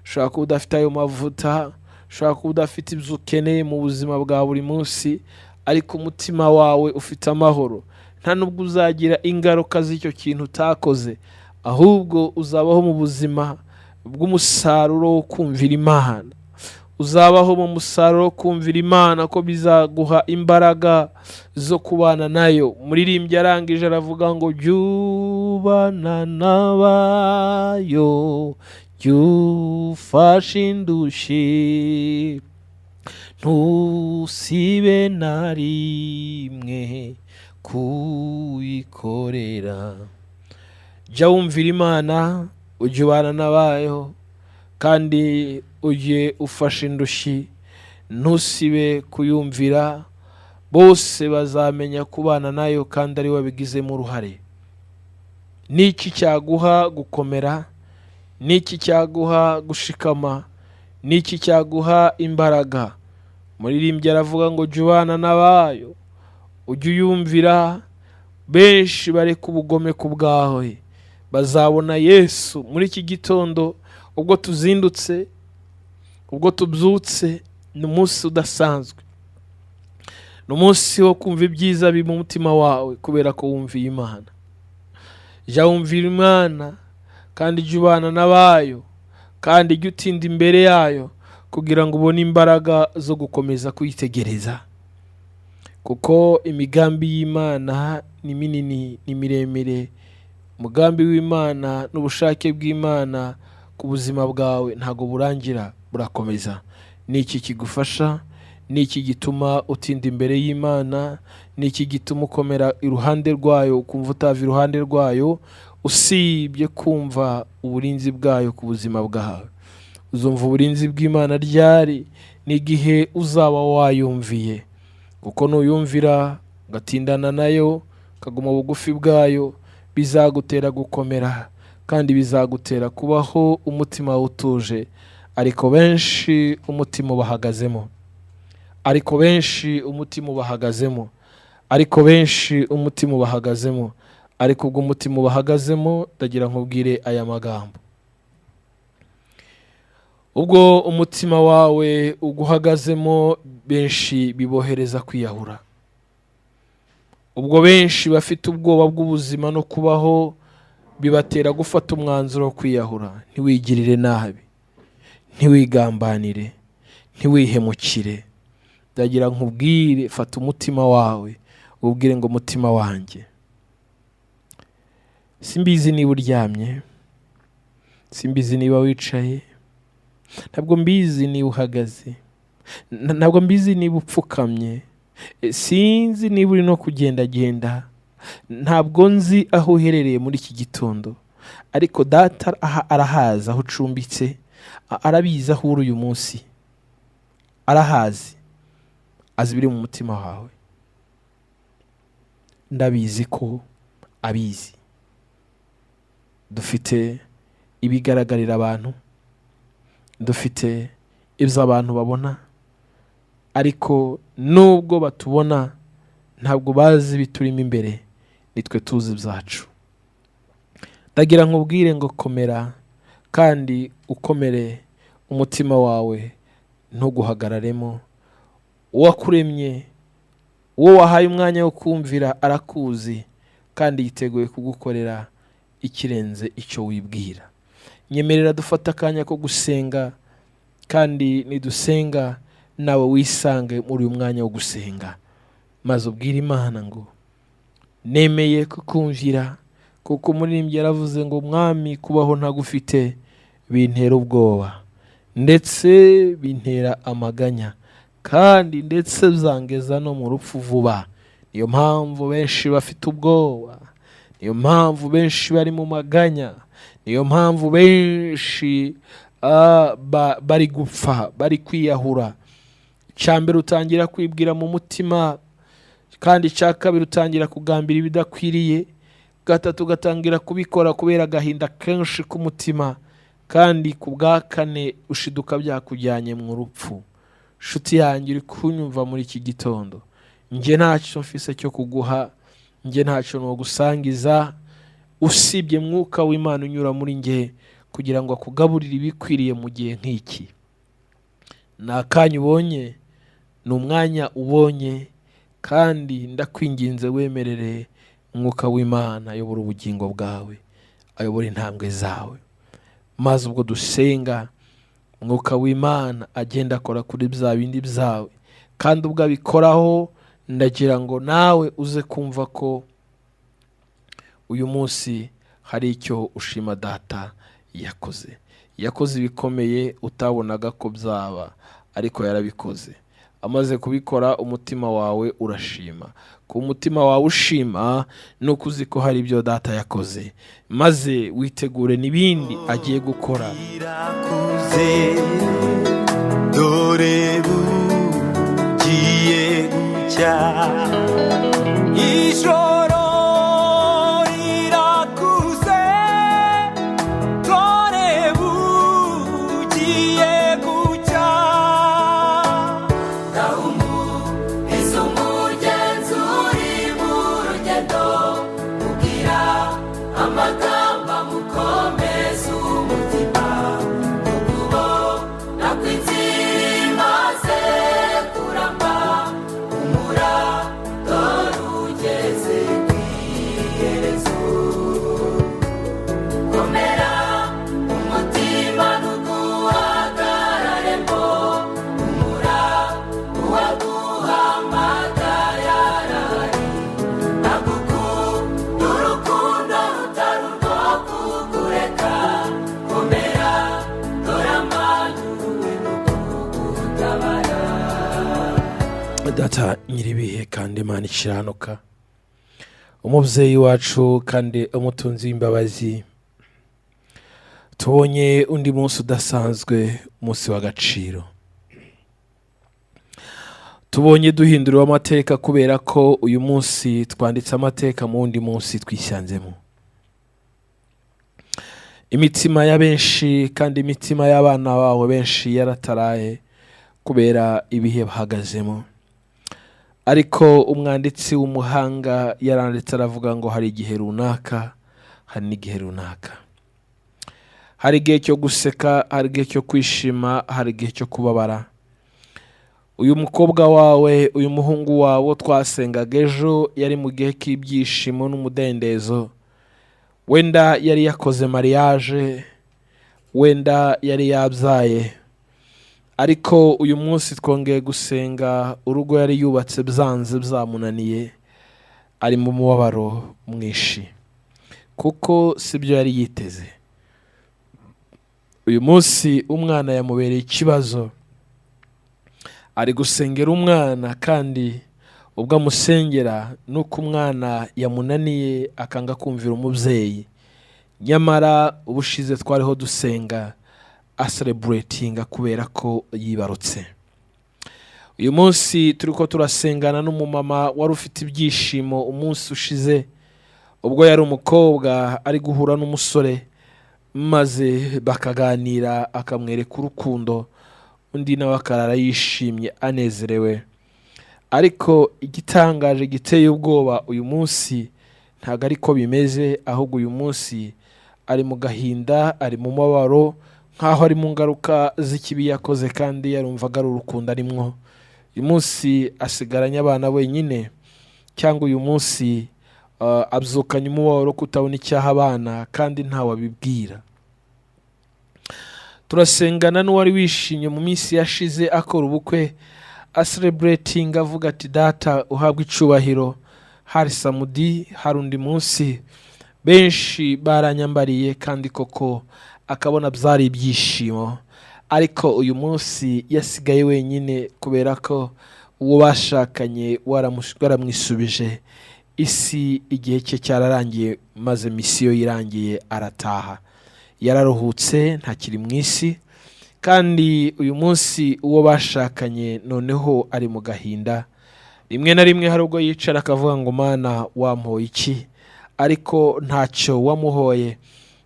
ushobora kuba udafite ayo mavuta, ushobora kuba udafite ibyo ukeneye mu buzima bwa buri munsi, ariko umutima wawe ufite amahoro, nta nubwo uzagira ingaruka z'icyo kintu utakoze, ahubwo uzabaho mu buzima bw'umusaruro wo kumvira Imana. Uzabaho mu musaruro wo kumvira Imana, ko bizaguha imbaraga zo kubana nayo. Umuririmbyi arangije aravuga ngo jyubana nabayo, jyufashe indushi, ntusibe na rimwe kuyikorera. Jya wumvira Imana, ujye ubana n'abayo, kandi ujye ufashe indushyi, ntusibe kuyumvira. Bose bazamenya kubana nayo kandi ari we wabigizemo uruhare. Niki cyaguha gukomera? Niki cyaguha gushikama? Niki cyaguha imbaraga? Umuririmbyi aravuga ngo jya ubana n'abayo, ujye uyumvira. Benshi bareka ubugome ku bwawe bazabona Yesu. Muri iki gitondo ubwo tuzindutse, ubwo tubyutse, ni umunsi udasanzwe. Ni umunsi wo kumva ibyiza biri mu mutima wawe kubera ko wumviye Imana. Jya wumvira Imana kandi jya ubana n'abayo, kandi jya utinda imbere yayo kugira ngo ubone imbaraga zo gukomeza kuyitegereza, kuko imigambi y'Imana ni minini, ni miremire. Umugambi w'Imana n'ubushake bw'Imana ku buzima bwawe ntago burangira, burakomeza. Niki kigufasha? Niki gituma utinda imbere y'Imana? Niki gituma ukomera iruhande rwayo ukumva utava iruhande rwayo, usibye kumva uburinzi bwayo ku buzima bwawe? Uzumva uburinzi bw'Imana ryari? N'igihe uzaba wayumviye, kuko nuyumvira ugatindana nayo, ukaguma bugufi bwayo, bizagutera gukomera kandi bizagutera kubaho umutima utuje. Ariko benshi umutima ubahagazemo, ariko benshi umutima ubahagazemo, ariko benshi umutima ubahagazemo. Ariko ubwo umutima ubahagazemo, ndagira nkubwire aya magambo: ubwo umutima wawe uguhagazemo, benshi bibohereza kwiyahura. Ubwo benshi bafite ubwoba bw'ubuzima no kubaho, bibatera gufata umwanzuro wo kwiyahura. Ntiwigirire nabi, ntiwigambanire, ntiwihemukire. Ndagira nkubwire, fata umutima wawe ubwire ngo umutima wanjye, simbizi niba uryamye, simbizi niba wicaye, ntabwo mbizi niba uhagaze, ntabwo mbizi niba upfukamye, sinzi niba uri no kugendagenda, ntabwo nzi aho uherereye muri iki gitondo, ariko Data arahazi aho ucumbitse, arabizi aho uri uyu munsi, arahazi, azi ibiri mu mutima wawe. Ndabizi ko abizi. Dufite ibigaragarira abantu, dufite ibyo abantu babona, ariko nubwo batubona ntabwo bazi biturimo imbere, nitwe tuzi ibyacu. Ndagira nkubwire ngo komera, kandi ukomere umutima wawe, ntuguhagararemo. Uwakuremye, uwo wahaye umwanya wo kumvira, arakuzi kandi yiteguye kugukorera ikirenze icyo wibwira. Nyemerera dufata akanya ko gusenga, kandi nidusenga nawe wisange muri uyu mwanya wo gusenga, maze ubwire Imana ngo nemeye kukumvira, kuko umuririmbyi yaravuze ngo Mwami, kubaho ntagufite bintera ubwoba, ndetse bintera amaganya, kandi ndetse zangeza no mu rupfu vuba. Niyo mpamvu benshi bafite ubwoba, niyo mpamvu benshi bari mu maganya, niyo mpamvu benshi bari gupfa, bari kwiyahura. Icyambere utangira kwibwira mu mutima, kandi icya kabiri utangira kugambira ibidakwiriye, gatatu ugatangira kubikora kubera agahinda kenshi k'umutima, kandi ku bwa kane ushiduka byakujyanye mu rupfu. Nshuti yanjye uri kunyumva muri iki gitondo, njye ntacyo mfise cyo kuguha, njye ntacyo nogusangiza, usibye Mwuka w'Imana unyura muri njye kugira ngo akugaburire ibikwiriye mu gihe nk'iki. Ni akanya ubonye, ni umwanya ubonye, kandi ndakwinginze wemerere umwuka w'Imana ayobora ubugingo bwawe, ayobora intambwe zawe, maze ubwo dusenga umwuka w'Imana agenda akora kuri bya bindi byawe, kandi ubwo abikoraho ndagira ngo nawe uze kumva ko uyu munsi hari icyo ushima data yakoze ibikomeye utabonaga ko byaba, ariko yarabikoze. Amaze kubikora umutima wawe urashima. Ku mutima wawe ushima nuko uzi ko hari ibyo data yakoze, maze witegure n'ibindi agiye gukora. irakuze dore bugiye gucya ijoro rirakuze dore bugiye gucya Ese umugenzi uri mu rugendo ubwira amagambo amukomeza umutima, kuko nakwinzira imaze kuramba, humura dore ugeze ku iherezo. Komera umutima ntuguhagararemo, humura uwaguhamagaye arahari, agukunda urukundo rutari urwo kukureka. Komera dore amanyuwe no kugutabara. Data nyiribihe kandi Imana ikiranuka, umubyeyi wacu kandi umutunzi w'imbabazi, tubonye undi munsi udasanzwe, umunsi w'agaciro. Tubonye duhinduriwe amateka kubera ko uyu munsi twanditse amateka mu wundi munsi twisanzemo. Imitima ya benshi kandi imitima y'abana bawe benshi yarataraye kubera ibihe bahagazemo, ariko umwanditsi w'umuhanga yaranditse aravuga ngo hari igihe runaka, hari n'igihe runaka. Hari igihe cyo guseka, hari igihe cyo kwishima, hari igihe cyo kubabara. Uyu mukobwa wawe, uyu muhungu wawe twasengaga ejo yari mu gihe k'ibyishimo n'umudendezo. Wenda yari yakoze mariage, wenda yari yabyaye, ariko uyu munsi twongeye gusenga urugo yari yubatse byanze byamunaniye, ari mu mubabaro mwinshi kuko sibyo yari yiteze. Uyu munsi umwana yamubereye ikibazo, ari gusengera umwana, kandi ubwo amusengera nuko umwana yamunaniye akanga kumvira umubyeyi. Nyamara ubushize twariho dusenga celebrating kubera ko yibarutse. Uyu munsi turiko turasengana n'umumama wari ufite ibyishimo umunsi ushize, ubwo yari umukobwa ari guhura n'umusore, maze bakaganira akamwereka urukundo, undi nawe akarara yishimye anezerewe. Ariko igitangaje giteye ubwoba, uyu munsi ntago ariko bimeze, ahubwo uyu munsi ari mu gahinda, ari mu mabaro, nkaho ari mu ngaruka z'ikibi yakoze kandi yarumvaga ari urukundo arimwo. Uyu munsi asigaranye abana wenyine, cyangwa uyu munsi abyukanye umubabaro kutabona icyaha abana kandi ntawe abibwira. Turasengana n'uwari wishimye mu minsi yashize akora ubukwe, celebrating avuga ati data uhabwa icubahiro. Hari samudi, hari undi munsi benshi baranyambariye kandi koko akabona byari ibyishimo, ariko uyu munsi yasigaye wenyine kubera ko uwo bashakanye waramwisubije. Isi igihe cye cyararangiye, maze misiyo irangiye arataha, yararuhutse ntakiri mu isi. Kandi uyu munsi uwo bashakanye noneho ari mu gahinda. Rimwe na rimwe hari ubwo yicara akavuga ngo Mana wampoye iki, ariko ntacyo wamuhoye,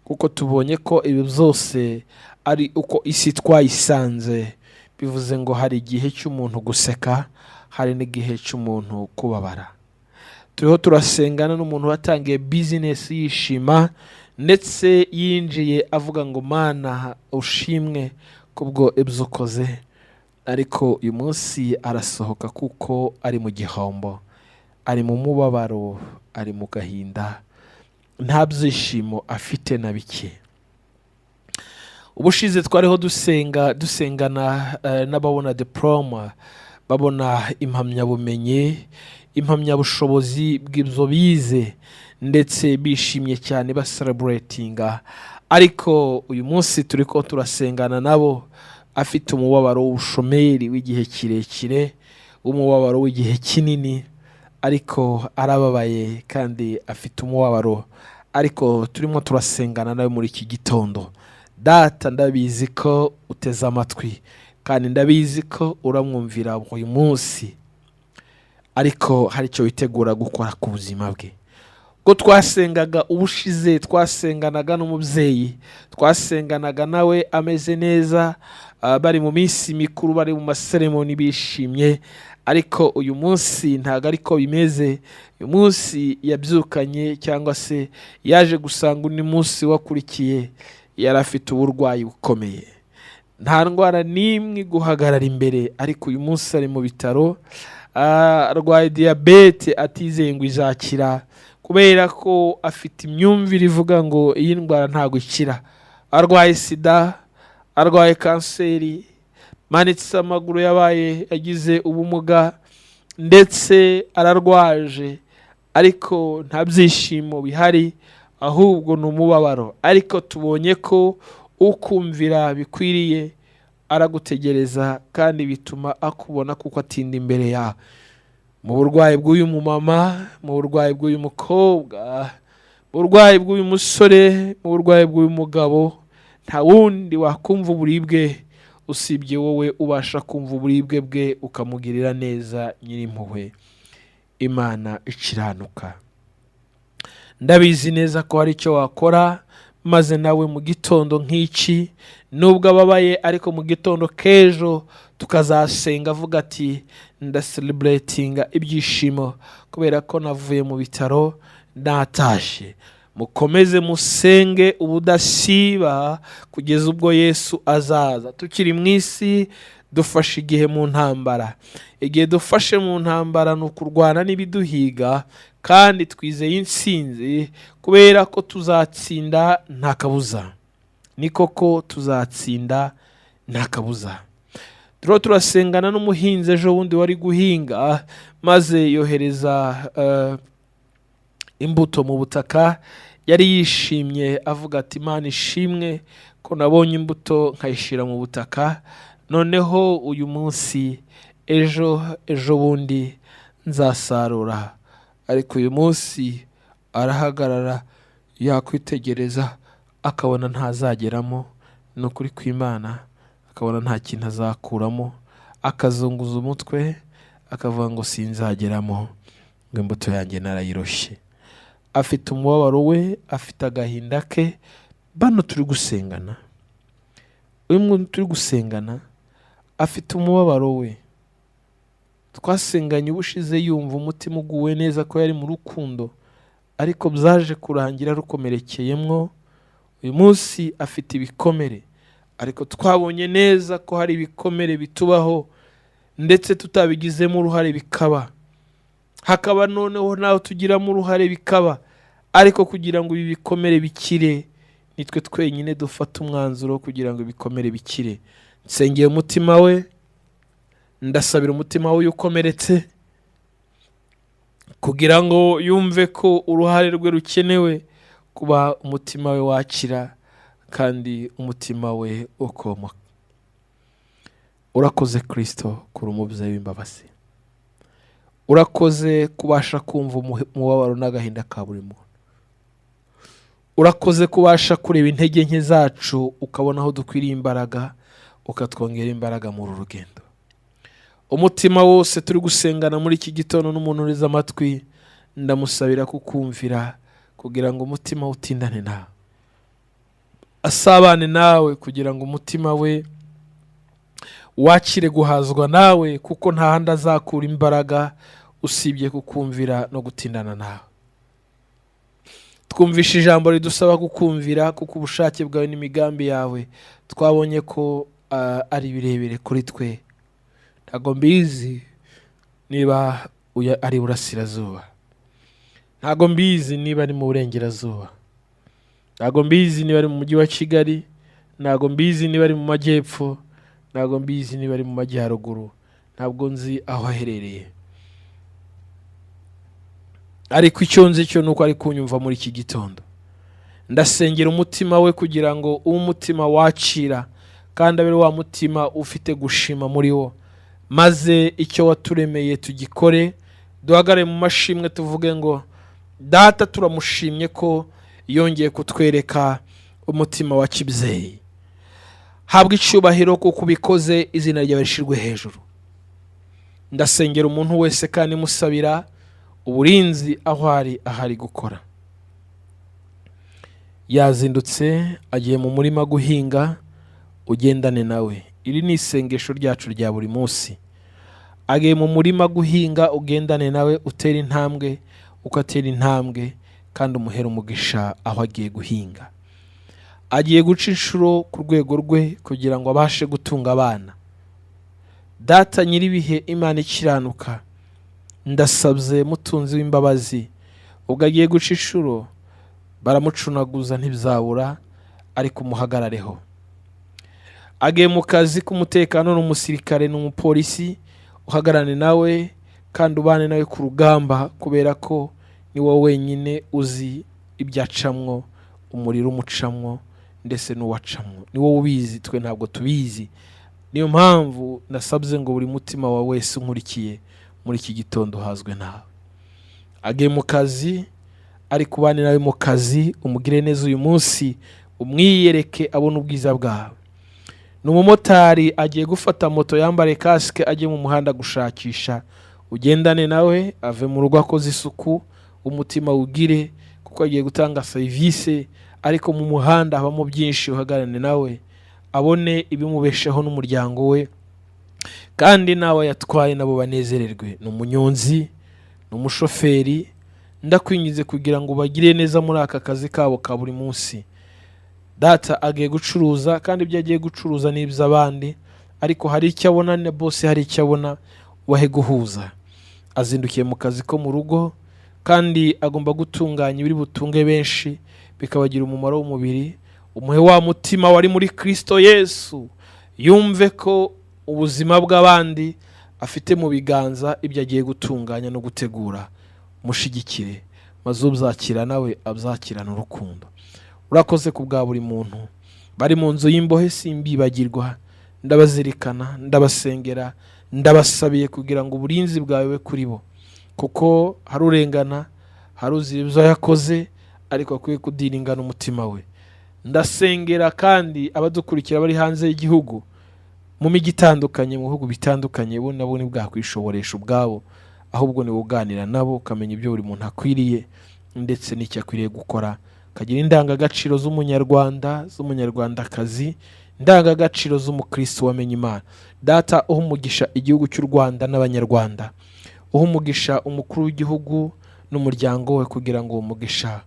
kuko tubonye ko ibi byose ari uko isi twayisanze. Bivuze ngo hari igihe cy'umuntu guseka, hari n'igihe cy'umuntu kubabara. Turiho turasengana n'umuntu watangiye business yishima, ndetse yinjiye avuga ngo Mana ushimwe kubwo ibyo ukoze, ariko uyu munsi arasohoka kuko ari mu gihombo. ari mu mubabaro, ari mu gahinda, nta byishimo afite na bike. Ubushize twariho dusengana n'ababona diploma, babona impamyabumenyi, impamyabushobozi bw'ibyo bize, ndetse bishimye cyane baselebratinga. Ariko uyu munsi turi ko turasengana nabo afite umubabaro w'ubushomeri w'igihe kirekire, umubabaro w'igihe kinini, ariko arababaye kandi afite umubabaro. Ariko turimo turasengana nawe muri iki gitondo. Data, ndabizi ko uteze amatwi kandi ndabizi ko uramwumvira uyu munsi, ariko hari icyo witegura gukora ku buzima bwe. Ko twasengaga ubushize, twasenganaga n'umubyeyi, twasenganaga nawe ameze neza, bari mu minsi mikuru, bari mu maseremoni bishimye. Ariko uyu munsi ntabwo ariko bimeze. Uyu munsi yabyukanye cyangwa se yaje gusanga undi munsi wakurikiye yari afite uburwayi bukomeye, nta ndwara n'imwe guhagarara imbere, ariko uyu munsi ari mu bitaro, arwaye diyabete atizeye ngo izakira, kubera ko afite imyumvire ivuga ngo iyi ndwara ntabwo ikira. Arwaye sida, arwaye kanseri, manitse amaguru yagize ubumuga, ndetse ararwaje, ariko nta byishimo bihari, ahubwo ni umubabaro. Ariko tubonye ko ukumvira bikwiriye aragutegereza, kandi bituma akubona kuko atinda imbere yawe. Mu burwayi bw'uyu mumama, mu burwayi bw'uyu mukobwa, mu burwayi bw'uyu musore, mu burwayi bw'uyu mugabo, nta wundi wakumva uburibwe usibye wowe ubasha kumva uburibwe bwe ukamugirira neza, Nyirimpuhwe, Imana ikiranuka. Ndabizi neza ko hari icyo wakora, maze nawe mu gitondo nk'iki, nubwo ababaye, ariko mu gitondo k'ejo tukazasenga avuga ati ndaselebratinga ibyishimo kubera ko navuye mu bitaro natashe. Mukomeze musenge ubudasiba kugeza ubwo Yesu azaza. Tukiri mu isi, dufashe igihe mu ntambara. Igihe dufashe mu ntambara ni ukurwana n'ibiduhiga, kandi twizeye intsinzi kubera ko tuzatsinda nta kabuza. Ni koko tuzatsinda nta kabuza. Turasengana n'umuhinzi ejo bundi wari guhinga, maze yohereza imbuto mu butaka. Yari yishimye avuga ati Imana ishimwe ko nabonye imbuto nkayishyira mu butaka, noneho uyu munsi, ejo bundi nzasarura. Ariko uyu munsi arahagarara, yakwitegereza akabona ntazageramo, ni ukuri kw'Imana, akabona nta kintu azakuramo, akazunguza umutwe akavuga ngo sinzageramo, ngo imbuto yanjye narayiroshye. Afite umubabaro we, afite agahinda ke. Bano turi gusengana, uyu muntu turi gusengana afite umubabaro we. Twasenganye ubushize yumva umutima uguwe neza ko yari mu rukundo, ariko byaje kurangira rukomerekeyemwo. Uyu munsi afite ibikomere, ariko twabonye neza ko hari ibikomere bitubaho ndetse tutabigizemo uruhare bikaba, hakaba noneho naho tugiramo uruhare bikaba. Ariko kugira ngo ibi bikomere bikire, nitwe twenyine dufata umwanzuro kugira ngo ibikomere bikire. Nsengeye umutima we, ndasabira umutima we ukomeretse kugira ngo yumve ko uruhare rwe rukenewe, kuba umutima we wakira kandi umutima we ukoma. Urakoze Kristo, kuri umubyeyi w'imbabazi. Urakoze kubasha kumva umubabaro n'agahinda ka buri muntu. Urakoze kubasha kureba intege nke zacu, ukabona aho dukwiriye imbaraga, ukatwongera imbaraga muri uru rugendo. Umutima wose turi gusengana muri iki gitondo n'umuntu uriza amatwi, ndamusabira kukumvira kugira ngo umutima utindane nawe, asabane nawe kugira ngo umutima we wakire guhazwa nawe, kuko nta handi azakura imbaraga usibye kukumvira no gutindana nawe. Twumvishe ijambo ridusaba kukumvira, kuko ubushake bwawe n'imigambi yawe twabonye ko ari birebire kuri twe. Ntago mbizi niba ari iburasirazuba, ntago mbizi niba ari mu burengerazuba, ntago mbizi niba ari mu mujyi wa Kigali, ntago mbizi niba ari mu majyepfo, ntago mbizi niba ari mu majyaruguru, ntabwo nzi aho aherereye. Ariko icyo nzi cyo nuko ari kunyumva muri iki gitondo. Ndasengera umutima we kugira ngo umutima wacira kandi abe wa mutima ufite gushima muri wo, maze icyo waturemeye tugikore, duhagare mu mashimwe tuvuge ngo data turamushimye ko yongeye kutwereka umutima wa kibyeyi. Habwa icyubahiro kuko ubikoze, izina ryawe rishirwe hejuru. Ndasengera umuntu wese kandi musabira uburinzi aho ahari gukora. Yazindutse agiye mu murima guhinga, ugendane nawe. Iri ni isengesho ryacu rya buri munsi. Agiye mu murima guhinga, ugendane nawe, utera intambwe, ukatera intambwe kandi umuhera umugisha aho agiye guhinga. Agiye guca inshuro ku rwego rwe kugira ngo abashe gutunga abana. Data nyiribihe, Imana ikiranuka, ndasabye mutunzi w'imbabazi, ubwo agiye guca inshuro baramucunaguza ntibizabura, ariko umuhagarareho. Agiye mu kazi k'umutekano, n'umusirikare n'umupolisi, uhagarane nawe kandi ubane nawe ku rugamba, kubera ko ni wowe wenyine uzi ibyacamwo, umuriro umucamwo ndetse n'uwacamwo, ni wowe ubizi, twe ntabwo tubizi. Niyo mpamvu nasabye ngo buri mutima wa wese unkurikiye muri iki gitondo hazwe nawe. Agiye mu kazi, ari kubane nawe mu kazi, umugire neza uyu munsi, umwiyereke abone ubwiza bwawe. N'umumotari agiye gufata moto, yambare kasike, ajye mu muhanda gushakisha, ugendane nawe, ave mu rugo akoze isuku, umutima ugire, kuko agiye gutanga serivisi, ariko mu muhanda habamo byinshi, uhagarane nawe, abone ibimubeshaho n'umuryango we, kandi nawe yatwaye nabo banezererwe. N'umunyonzi, n'umushoferi, ndakwingize kugira ngo bagire neza muri aka kazi kabo ka buri munsi. Data agiye gucuruza, kandi ibyo agiye gucuruza ni iby'abandi, ariko hari icyo abona, na bose hari icyo abona, wahe guhuza. Azindukiye mu kazi ko mu rugo, kandi agomba gutunganya ibiri butunge benshi, bikabagira umumaro w'umubiri. Umuhe wa mutima wari muri Kristo Yesu, yumve ko ubuzima bw'abandi afite mu biganza, ibyo agiye gutunganya no gutegura. Mushigikire, maze uzakira nawe azakirana urukundo. Urakoze ku bwa buri muntu bari mu nzu y'imbohe, simbibagirwa, ndabazirikana, ndabasengera, ndabasabiye kugira ngo uburinzi bwawe kuri bo, kuko hari urengana, hari uzira ibyo yakoze, ariko akwiye kudiringana umutima we. Ndasengera kandi abadukurikira bari hanze y'igihugu, mu mijyi itandukanye, mu bihugu bitandukanye, bo nabo ntibwakwishoboresha ubwabo, ahubwo ni uganira nabo, ukamenya ibyo buri muntu akwiriye ndetse n'icyo akwiriye gukora. Kagira indangagaciro z'umunyarwanda, z'umunyarwandakazi, indangagaciro z'umukristo wamenye Imana. Data uha umugisha igihugu cy'u Rwanda n'abanyarwanda, uha umugisha umukuru w'igihugu n'umuryango we, kugira ngo uwo mugisha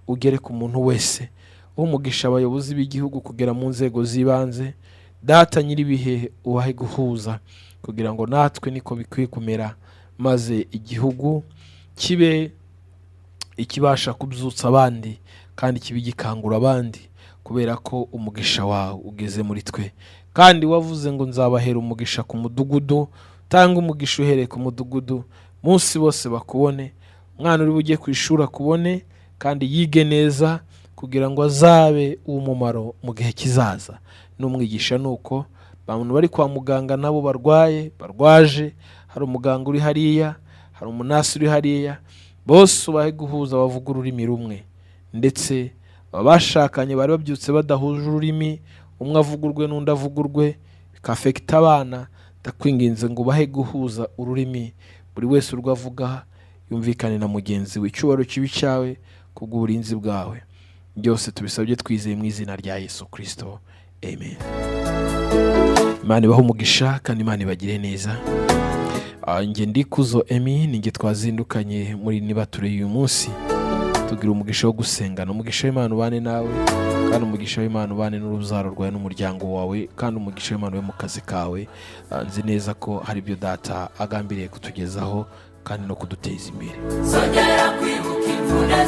ugere ku muntu wese. Uha umugisha abayobozi b'igihugu kugera mu nzego z'ibanze. Data nyiribihe, ubahe guhuza, kugira ngo natwe niko bikwiye kumera, maze igihugu kibe ikibasha kubyutsa abandi, kandi kibe gikangura abandi, kubera ko umugisha wawe ugeze muri twe. Kandi wavuze ngo nzabahera umugisha ku mudugudu, tanga umugisha uhereye ku mudugudu, munsi bose bakubone. Umwana uri bujye ku ishuri akubone, kandi yige neza, kugira ngo azabe uw'umumaro mu gihe kizaza. N'umwigisha nuko abantu bari kwa muganga nabo barwaje, hari umuganga uri hariya, hari umunasi uri hariya, bose ubahe guhuza, bavuga ururimi rumwe, ndetse abashakanye bari babyutse badahuje ururimi, umwe avugurwe n'undi avugurwe, bikafekita abana. Ndakwinginze ngo ubahe guhuza ururimi, buri wese urwo avuga yumvikane na mugenzi we. Icyubahiro kibi cyawe kubw'uburinzi bwawe, byose tubisabye twizeye mu izina rya Yesu Kristo, amen. Imana ibahe umugisha kandi Imana ibagire neza. Nge Ndikuzo Emi, ninge twazindukanye muri nibature y'uyu munsi. Tugira umugisha wo gusengana, umugisha w'Imana ubane nawe, kandi umugisha w'Imana ubane n'urubyaro rwawe n'umuryango wawe, kandi umugisha w'Imana ube mu kazi kawe. Nzi neza ko hari ibyo Data agambiriye kutugezaho, kandi no kuduteza imbere. zongera kwibuka imvune